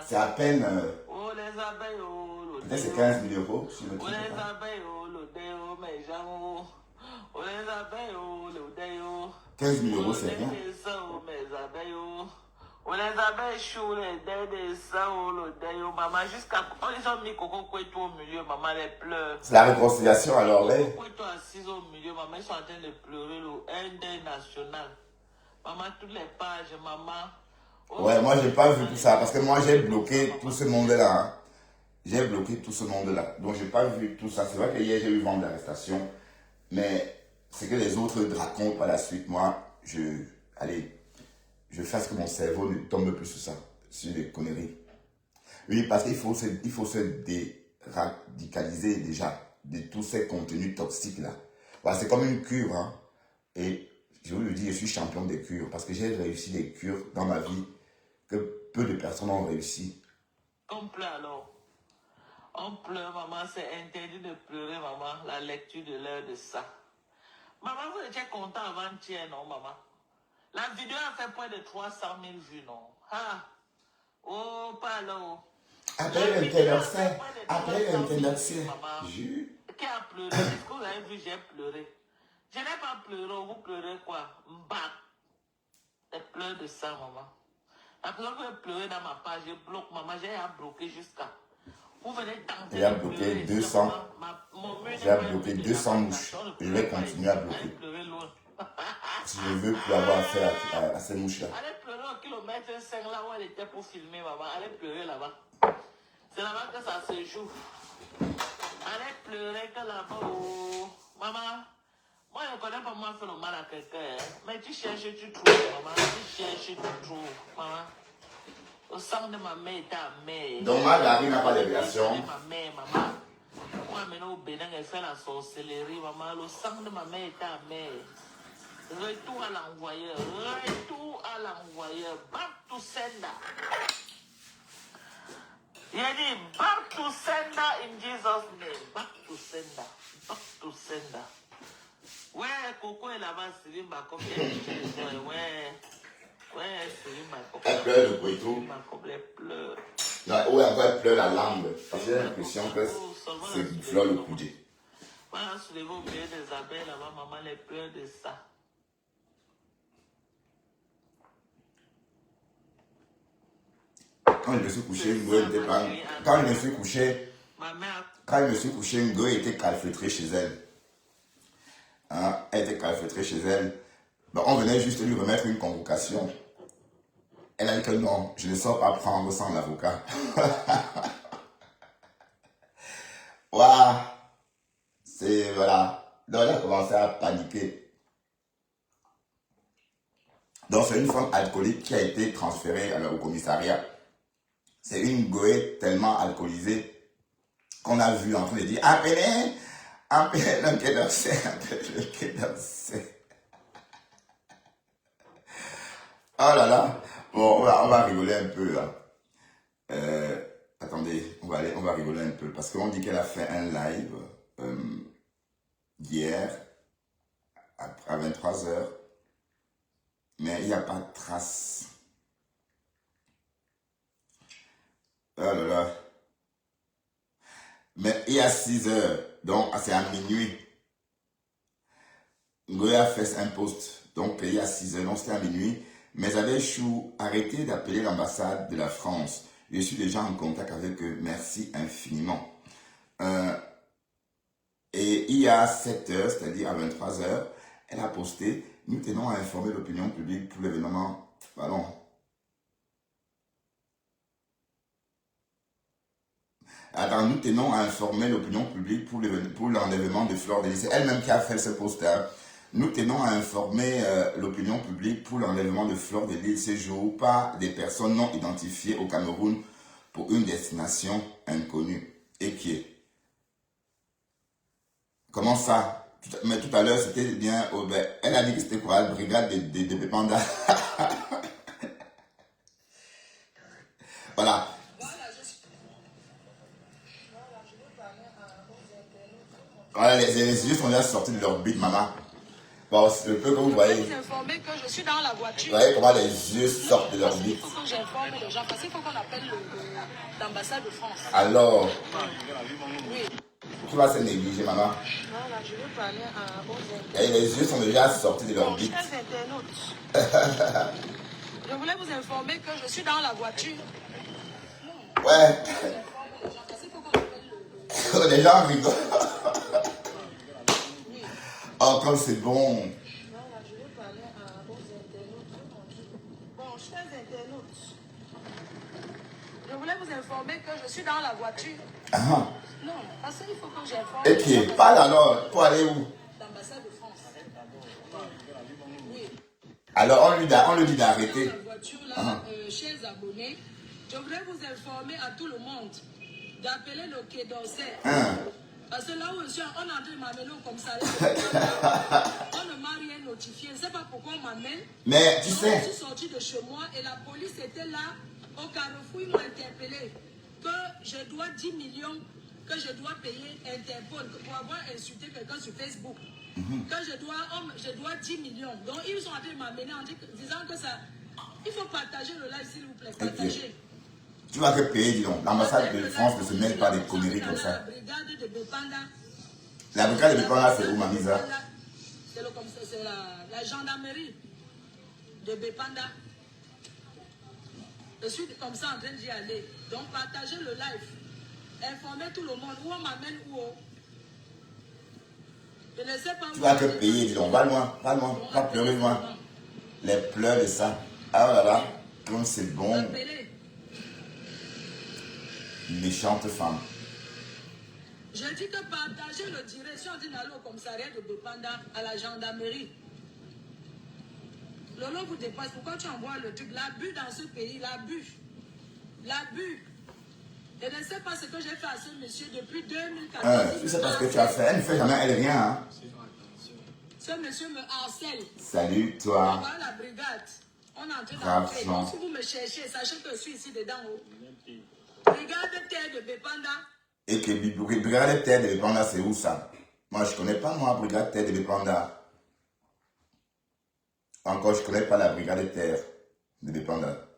Speaker 1: C'est à peine...
Speaker 3: Oh, les abeilles, oh,
Speaker 1: peut-être c'est 15 000 euros, si je me
Speaker 3: oh,
Speaker 1: trompe
Speaker 3: les
Speaker 1: pas.
Speaker 3: abeilles, oh, l'odéo, mes gens, oh, les abeilles, oh, l'odéo.
Speaker 1: 15 000 euros, c'est rien.
Speaker 3: Oh, mes abeilles, oh, les abeilles chou, les dédés, ça, oh, l'odéo, maman, jusqu'à... Oh, ils ont mis Coco Kouetou au milieu, maman, elle pleure.
Speaker 1: C'est la réconciliation, alors, là.
Speaker 3: Coco Kouetou assise au milieu, maman, ils sont en train de pleurer, le deuil national. Maman, toutes les pages, maman. Oh,
Speaker 1: Ouais, moi, j'ai pas vu tout ça, parce que moi, j'ai bloqué tout ce monde-là. Hein. J'ai bloqué tout ce monde-là. Donc, j'ai pas vu tout ça. C'est vrai que hier, j'ai eu vent d'arrestation. Mais c'est que les autres racontent par la suite. Moi, je fasse que mon cerveau ne tombe plus sur ça, sur des conneries. Oui, parce qu'il faut se déradicaliser déjà de tous ces contenus toxiques-là. Voilà, c'est comme une cure. Hein. Et je vous le dis, je suis champion des cures. Parce que j'ai réussi des cures dans ma vie que peu de personnes ont réussi.
Speaker 3: On pleure alors. On pleure, maman. C'est interdit de pleurer, maman. La lecture de l'heure de ça. Maman, vous étiez content avant-hier, non, maman? La vidéo a fait près de 300 000 vues, non? Ah! Oh, pas là.
Speaker 1: Appelez l'international. Appelez l'international.
Speaker 3: Qui a pleuré? Est-ce que vous avez vu, j'ai pleuré? Je n'ai pas pleuré. Vous pleurez quoi? Mbak. Les pleurs de ça, maman. La personne que vous pleurez dans ma page, je bloque, maman. J'ai à bloquer jusqu'à. Vous venez tenter.
Speaker 1: J'ai bloqué 200. J'ai bloqué 200 mouches. Je vais continuer à bloquer. Si je veux plus avoir affaire à ces mouches-là.
Speaker 3: Allez pleurer au kilomètre 5 là où elle était pour filmer, maman. Allez pleurer là-bas. C'est là-bas que ça se joue. Allez pleurer que là-bas. Oh. Maman, moi je ne connais pas moi faire le mal à quelqu'un. Hein. Mais tu cherches, tu trouves, maman. Tu cherches, tu trouves, maman. Au sang de ma mère et ta mère.
Speaker 1: Donc, ma Gary n'a pas de réaction.
Speaker 3: Ma mère, maman. Moi, maintenant, au Bénin, elle fait la sorcellerie, maman. Le sang de ma mère et ta mère. Retour à l'envoyeur. Retour à l'envoyeur. Back to sender. Il a dit, back to sender in Jesus' name. Back to sender. Back to sender. Ouais, Coco est là-bas, Sylvie Makop. Ouais. Ouais, Sylvie Makop.
Speaker 1: Elle pleure le poitou.
Speaker 3: Elle pleure.
Speaker 1: Non, ouais, elle pleure la langue. J'ai l'impression que c'est fleur le coudé.
Speaker 3: Voilà, soulevez au milieu des abeilles là-bas, maman, elle pleure de ça.
Speaker 1: Quand je me suis couché, Ngo était pas... Quand je me suis couché, Ngo était calfeutrée chez elle. Hein? Elle était calfeutrée chez elle. Ben, on venait juste lui remettre une convocation. Elle a dit que non, je ne sors pas prendre sans l'avocat. Waouh! C'est... Voilà. Donc elle a commencé à paniquer. Donc c'est une femme alcoolique qui a été transférée au commissariat. C'est une goée tellement alcoolisée qu'on a vu en train de dire appelez le Quai d'Orsay, appelez le Quai d'Orsay. Oh là là, bon, on va rigoler un peu là. Attendez, on va rigoler un peu parce qu'on dit qu'elle a fait un live hier à 23h, mais il n'y a pas de trace. Oh là là. Mais il y a 6 heures, donc c'est à minuit. Ngoya a fait un post, donc il y a 6 heures, donc c'était à minuit. Mais avec Chou, arrêtez d'appeler l'ambassade de la France. Je suis déjà en contact avec eux, merci infiniment. Et il y a 7 heures, c'est-à-dire à 23 heures, elle a posté, nous tenons à informer l'opinion publique pour l'événement. Ballon. Attends, nous tenons à informer l'opinion publique pour l'enlèvement de Fleur de Lys. C'est elle-même qui a fait ce poster. Nous tenons à informer l'opinion publique pour l'enlèvement de Fleur de Lys ce jour par des personnes non identifiées au Cameroun pour une destination inconnue. Et qui est? Comment ça? Mais tout à l'heure, c'était bien... Oh, ben, elle a dit que c'était quoi? La brigade de Panda. Voilà. Voilà, les yeux sont déjà sortis de leur bite, maman. Bon, c'est le peu que vous voyez.
Speaker 2: Je vais vous informer que je suis dans la voiture.
Speaker 1: Vous voyez comment les yeux sortent de leur
Speaker 2: Il
Speaker 1: bite.
Speaker 2: faut que j'informe les gens, parce qu'il faut qu'on appelle l'ambassade de France.
Speaker 1: Alors,
Speaker 2: Oui.
Speaker 1: tu vas se négliger, maman.
Speaker 2: Voilà, je veux parler aux
Speaker 1: Et les yeux sont déjà sortis de leur
Speaker 2: Bon,
Speaker 1: bite.
Speaker 2: chers internautes, je voulais vous informer que je suis dans la voiture.
Speaker 1: Ouais.
Speaker 2: J'informe les gens, parce qu'il faut qu'on appelle
Speaker 1: Les gens rigolent. Oh, comme c'est bon.
Speaker 2: Voilà, je veux parler aux internautes. Bon, chers internautes, je voulais vous informer que je suis dans la voiture.
Speaker 1: Ah.
Speaker 2: Non, parce qu'il faut que j'informe
Speaker 1: Et qui est? Parle alors. Pour aller où?
Speaker 2: l'ambassade de France. Oui.
Speaker 1: Alors, on lui dit
Speaker 2: Dans
Speaker 1: d'arrêter.
Speaker 2: la voiture, là, chers abonnés, je voudrais vous informer à tout le monde d'appeler le Quai d'Orsay.
Speaker 1: Hein.
Speaker 2: Parce que là où je suis, on est en train de m'amener au commissariat. On ne m'a rien notifié. Je ne sais pas pourquoi on m'amène.
Speaker 1: Mais tu
Speaker 2: Donc,
Speaker 1: sais,
Speaker 2: je suis sortie de chez moi et la police était là au carrefour. Ils m'ont interpellé que je dois 10 millions, que je dois payer Interpol pour avoir insulté quelqu'un sur Facebook. Que je dois 10 millions. Donc ils sont en train de m'amener en disant que ça. Il faut partager le live, s'il vous plaît. Partager.
Speaker 1: tu vas que payer, dis donc. L'ambassade de France ne se mêle pas des conneries comme ça.
Speaker 2: La brigade de Bepanda.
Speaker 1: La brigade de Bepanda, c'est où, Mamisa?
Speaker 2: C'est la gendarmerie de Bepanda. Je suis comme ça en train d'y aller. Donc partagez le live. Informez tout le monde. Où on m'amène, où? Je ne sais pas où.
Speaker 1: Tu vas que payer, dis donc. Va loin, va pleurer loin. Les pleurs de ça. Ah là là, comme c'est bon.
Speaker 2: Appelez.
Speaker 1: Méchante femme.
Speaker 2: Je dis que partagez le direct. Je suis en train d'aller au commissariat de Bepanda, à la gendarmerie. Lolo vous dépasse. Pourquoi tu envoies le truc? L'abus dans ce pays, l'abus. L'abus. Je ne sais pas ce que j'ai fait à ce monsieur depuis 2014.
Speaker 1: Tu sais pas ce que tu as fait. Elle ne fait jamais, elle rien. Hein.
Speaker 2: Ce monsieur me harcèle.
Speaker 1: Salut,
Speaker 2: On
Speaker 1: toi.
Speaker 2: va à la brigade. On est en train
Speaker 1: Brave
Speaker 2: d'entrer.
Speaker 1: Jean.
Speaker 2: Donc si vous me cherchez, sachez que je suis ici dedans. Brigade terre de Bepanda.
Speaker 1: Et que Brigade Terre de Bepanda, c'est où ça? Moi, je ne connais pas, moi, Brigade Terre de Bepanda. Encore, je ne connais pas la Brigade Terre de Bepanda.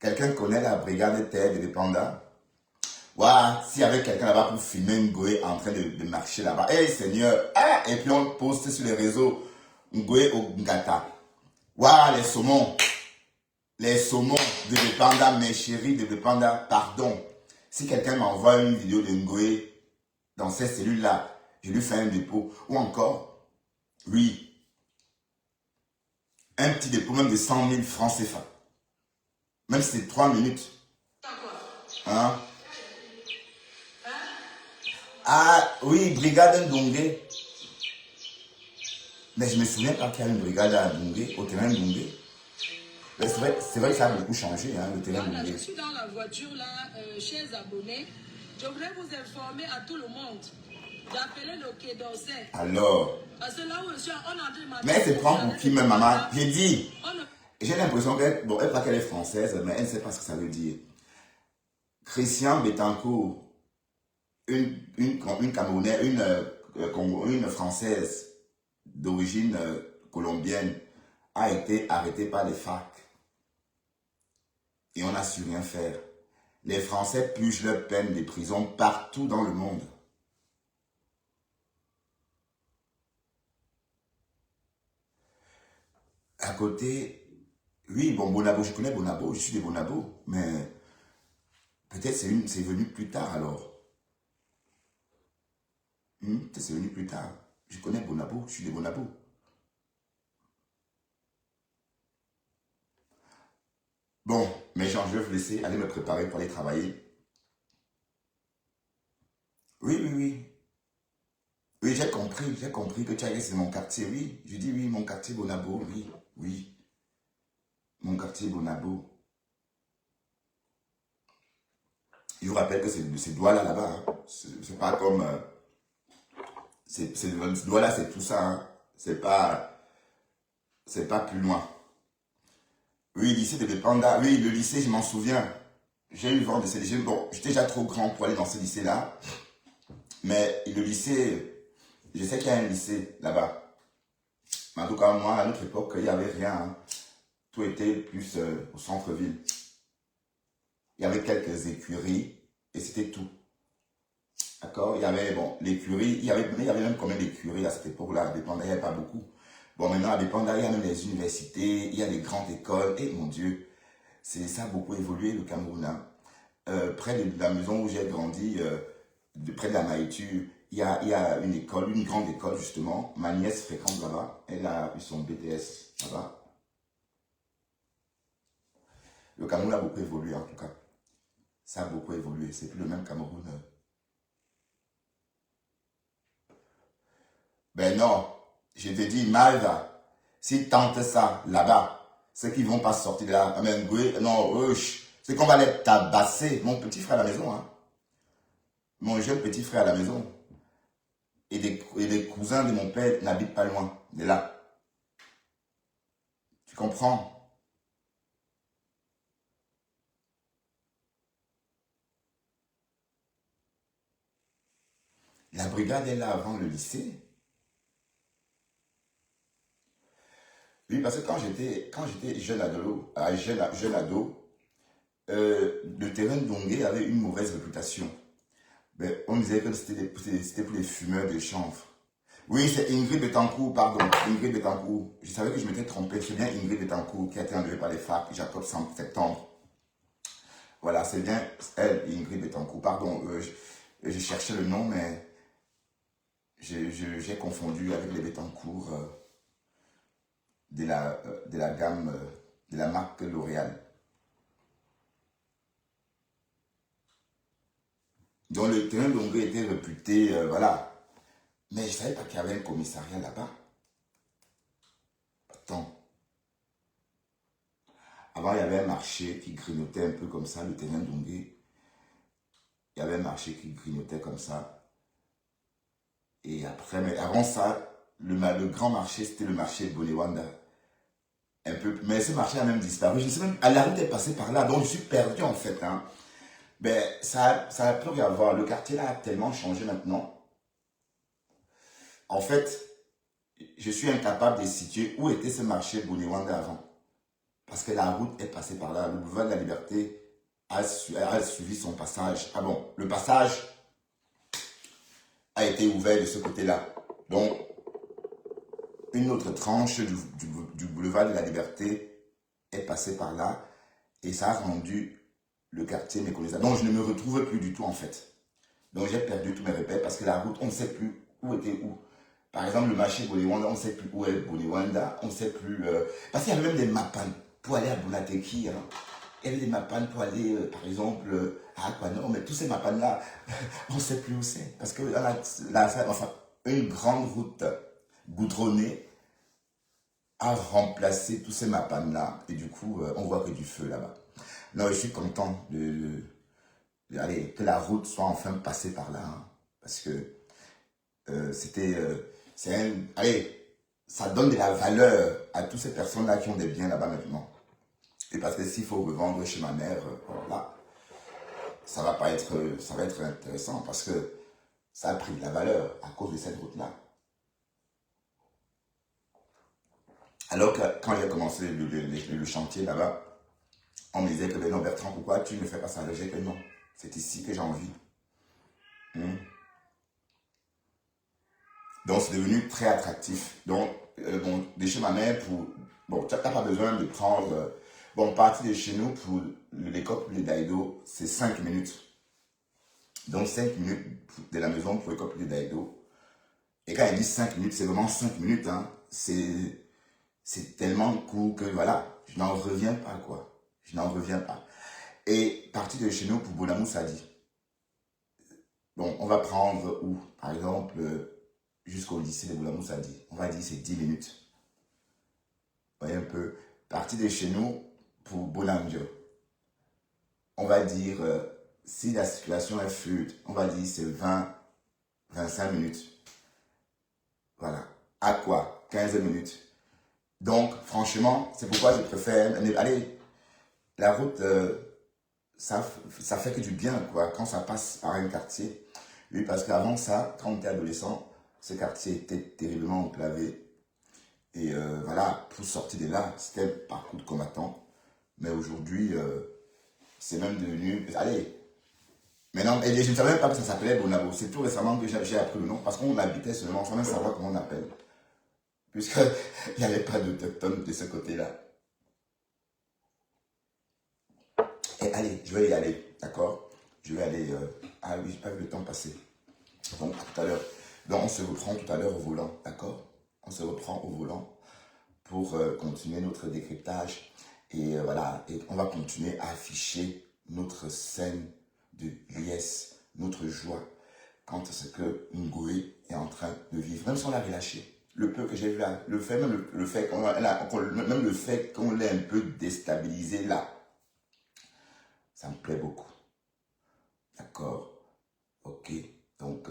Speaker 1: Quelqu'un connaît la Brigade Terre de Bepanda? Waouh, s'il y avait quelqu'un là-bas pour filmer Ngoé en train de marcher là-bas. Hey Seigneur, ah, et puis on poste sur les réseaux Ngoé au Ngata. Waouh, les saumons de Bepanda, mes chéris de Bepanda, pardon. Si quelqu'un m'envoie une vidéo de Ngoé dans ces cellules-là, je lui fais un dépôt. Ou encore, oui, un petit dépôt même de 100 000 francs CFA. Même si c'est 3 minutes. Hein? Ah oui, brigade Ndongé. Mais je me souviens pas qu'il y a une brigade à Ndongé, au terrain Ndongé. Mais c'est vrai que ça a beaucoup changé, hein, le terrain
Speaker 2: Voilà,
Speaker 1: Ndongé.
Speaker 2: je suis dans la voiture là, chers abonnés. Je voudrais vous informer à tout le monde d'appeler le Quai d'Orsay.
Speaker 1: Alors,
Speaker 2: Parce que là où je suis, on est en train de m'amener.
Speaker 1: mais elle se prend pour qui, même maman? J'ai dit,
Speaker 2: On ne-
Speaker 1: j'ai l'impression qu'elle, bon, elle croit qu'elle est française, mais elle ne sait pas ce que ça veut dire. Christian Betancourt, une Camerounaise, une Française d'origine colombienne, a été arrêtée par les FARC. Et on n'a su rien faire. Les Français purgent leur peine de prison partout dans le monde. À côté, oui, bon, Bonabo, je connais Bonabo, je suis de Bonabo, mais peut-être c'est venu plus tard alors. Peut-être c'est venu plus tard. Je connais Bonabo, je suis de Bonabo. Bon, mais Jean, je vais vous laisser aller me préparer pour aller travailler. Oui, oui, oui. Oui, j'ai compris que tu as dit c'est mon quartier, oui. Je dis oui, mon quartier Bonabo, oui, oui. Mon quartier Bonabo. Je vous rappelle que c'est ces doigts-là, là-bas. Hein. C'est pas comme... ce doigt-là, c'est tout ça. Hein. C'est pas plus loin. Oui, lycée de Bepanda. Oui, le lycée, je m'en souviens. J'ai eu vent de ces lycées. Bon, j'étais déjà trop grand pour aller dans ce lycée-là. Mais le lycée, je sais qu'il y a un lycée là-bas. Mais en tout cas, moi, à notre époque, il n'y avait rien. Hein. Tout était plus au centre-ville. Il y avait quelques écuries et c'était tout. D'accord? Il y avait, bon, l'écurie, il y avait même combien d'écuries à cette époque-là? À Bepanda, il n'y avait pas beaucoup. Bon, maintenant, à Bepanda, il y a même les universités, il y a les grandes écoles. Et mon Dieu, ça a beaucoup évolué, le Cameroun. Hein. Près de la maison où j'ai grandi, près de la Maïtu, il y a une école, une grande école, justement. Ma nièce fréquente là-bas. Elle a eu son BTS là-bas. Le Cameroun a beaucoup évolué, en tout cas. Ça a beaucoup évolué. C'est plus le même Cameroun. Ben non, je te dis, Malva, s'ils tentent ça là-bas, ceux qui ne vont pas sortir de là, non, c'est qu'on va les tabasser. Mon petit frère à la maison, hein. Mon jeune petit frère à la maison. Et des cousins de mon père n'habitent pas loin de là. Tu comprends? La brigade est là avant le lycée. Oui, parce que quand j'étais jeune ado, le terrain d'Ongué avait une mauvaise réputation. Ben, on disait que c'était pour les fumeurs de chanvre. Oui, c'est Ingrid Betancourt, pardon, Ingrid Betancourt. Je savais que je m'étais trompé, c'est bien Ingrid Betancourt qui a été enlevée par les FARC, Jacob septembre. Voilà, c'est bien elle, Ingrid Betancourt. Pardon, je cherchais le nom, mais j'ai confondu avec les Betancourt de la gamme, de la marque L'Oréal. Donc le terrain d'Ongué était réputé, voilà. Mais je ne savais pas qu'il y avait un commissariat là-bas. Attends. Avant, il y avait un marché qui grignotait un peu comme ça, le terrain d'Ongué. Il y avait un marché qui grignotait comme ça. Et après, mais avant ça, le grand marché, c'était le marché Bolewanda. Un peu, mais ce marché a même disparu. Je ne sais même, la route est passée par là, donc je suis perdu en fait. Hein. Ben, ça n'a plus rien à voir. Le quartier là a tellement changé maintenant. En fait, je suis incapable de situer où était ce marché Bolewanda avant. Parce que la route est passée par là. Le boulevard de la Liberté a suivi son passage. Ah bon, le passage a été ouvert de ce côté-là. Donc, une autre tranche du boulevard de la Liberté est passée par là. Et ça a rendu le quartier méconnaissable. Donc, je ne me retrouve plus du tout en fait. Donc, j'ai perdu tous mes repères parce que la route, on ne sait plus où était où. Par exemple, le marché Bolewanda, on ne sait plus où est Bolewanda. On ne sait plus... parce qu'il y avait même des mappans pour aller à Bonateki. Hein. Il y avait des mappans pour aller, par exemple, à Aquanon. Mais tous ces mappans-là, on ne sait plus où c'est. Parce que enfin, une grande route goudronnée a remplacé tous ces mappans-là. Et du coup, on voit que du feu là-bas. Non, je suis content que la route soit enfin passée par là. Hein, parce que allez, ça donne de la valeur à toutes ces personnes-là qui ont des biens là-bas maintenant. Et parce que s'il faut revendre chez ma mère, là, ça va être intéressant parce que ça a pris de la valeur à cause de cette route-là. Alors que quand j'ai commencé le chantier là-bas, on me disait que ben non Bertrand, pourquoi tu ne fais pas ça? J'ai que non, c'est ici que j'ai envie. Donc c'est devenu très attractif. Donc, de chez ma mère, tu n'as pas besoin de prendre... partir de chez nous pour l'école de Daido, c'est 5 minutes. Donc 5 minutes de la maison pour l'école de Daido. Et quand il dit 5 minutes, c'est vraiment 5 minutes. Hein. C'est tellement court que voilà, je n'en reviens pas quoi. Je n'en reviens pas. Et partir de chez nous pour Bonamou Sadi. Bon, on va prendre où? Par exemple, jusqu'au lycée de Bonamou Sadi. On va dire c'est 10 minutes. Vous voyez un peu. Partir de chez nous pour Bonamdio. On va dire si la circulation est fluide, on va dire c'est 20-25 minutes. Voilà. À quoi? 15 minutes. Donc, franchement, c'est pourquoi je préfère... Allez, la route, ça fait que du bien, quoi, quand ça passe par un quartier. Oui, parce qu'avant ça, quand on était adolescent, ce quartier était terriblement enclavé. Et voilà, pour sortir de là, c'était un parcours de combattant. Mais aujourd'hui, c'est même devenu... Allez, maintenant, et je ne savais même pas que ça s'appelait Bonabo. C'est tout récemment que j'ai appris le nom, parce qu'on habitait seulement, sans même savoir comment on appelle. Puisqu'il n'y avait pas d'autochtones de ce côté-là. Et allez, je vais y aller, d'accord? Je vais aller... ah oui, j'ai pas vu le temps passer. Donc, à tout à l'heure. Donc, on se reprend tout à l'heure au volant, d'accord? On se reprend au volant pour continuer notre décryptage. Et voilà, et on va continuer à afficher notre scène de liesse, notre joie, quant à ce que Ngoé est en train de vivre. Même si on l'a relâché. Le peu que j'ai vu là, le fait qu'on l'ait un peu déstabilisé là, ça me plaît beaucoup. D'accord? Ok. Donc,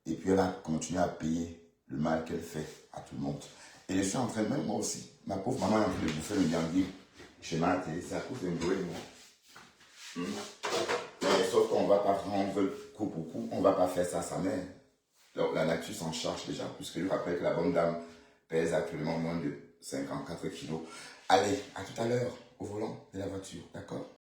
Speaker 1: et puis elle a continué à payer le mal qu'elle fait à tout le monde. Et je suis en train, même moi aussi, ma pauvre maman est en train de bouffer le viandier chez ma télé, c'est à cause de Ngoé, moi. Mais sauf qu'on ne va pas rendre coup pour coup, on ne va pas faire ça à sa mère. Donc la nature s'en charge déjà, puisque je rappelle que la bonne dame pèse actuellement moins de 54 kilos. Allez, à tout à l'heure, au volant de la voiture, d'accord?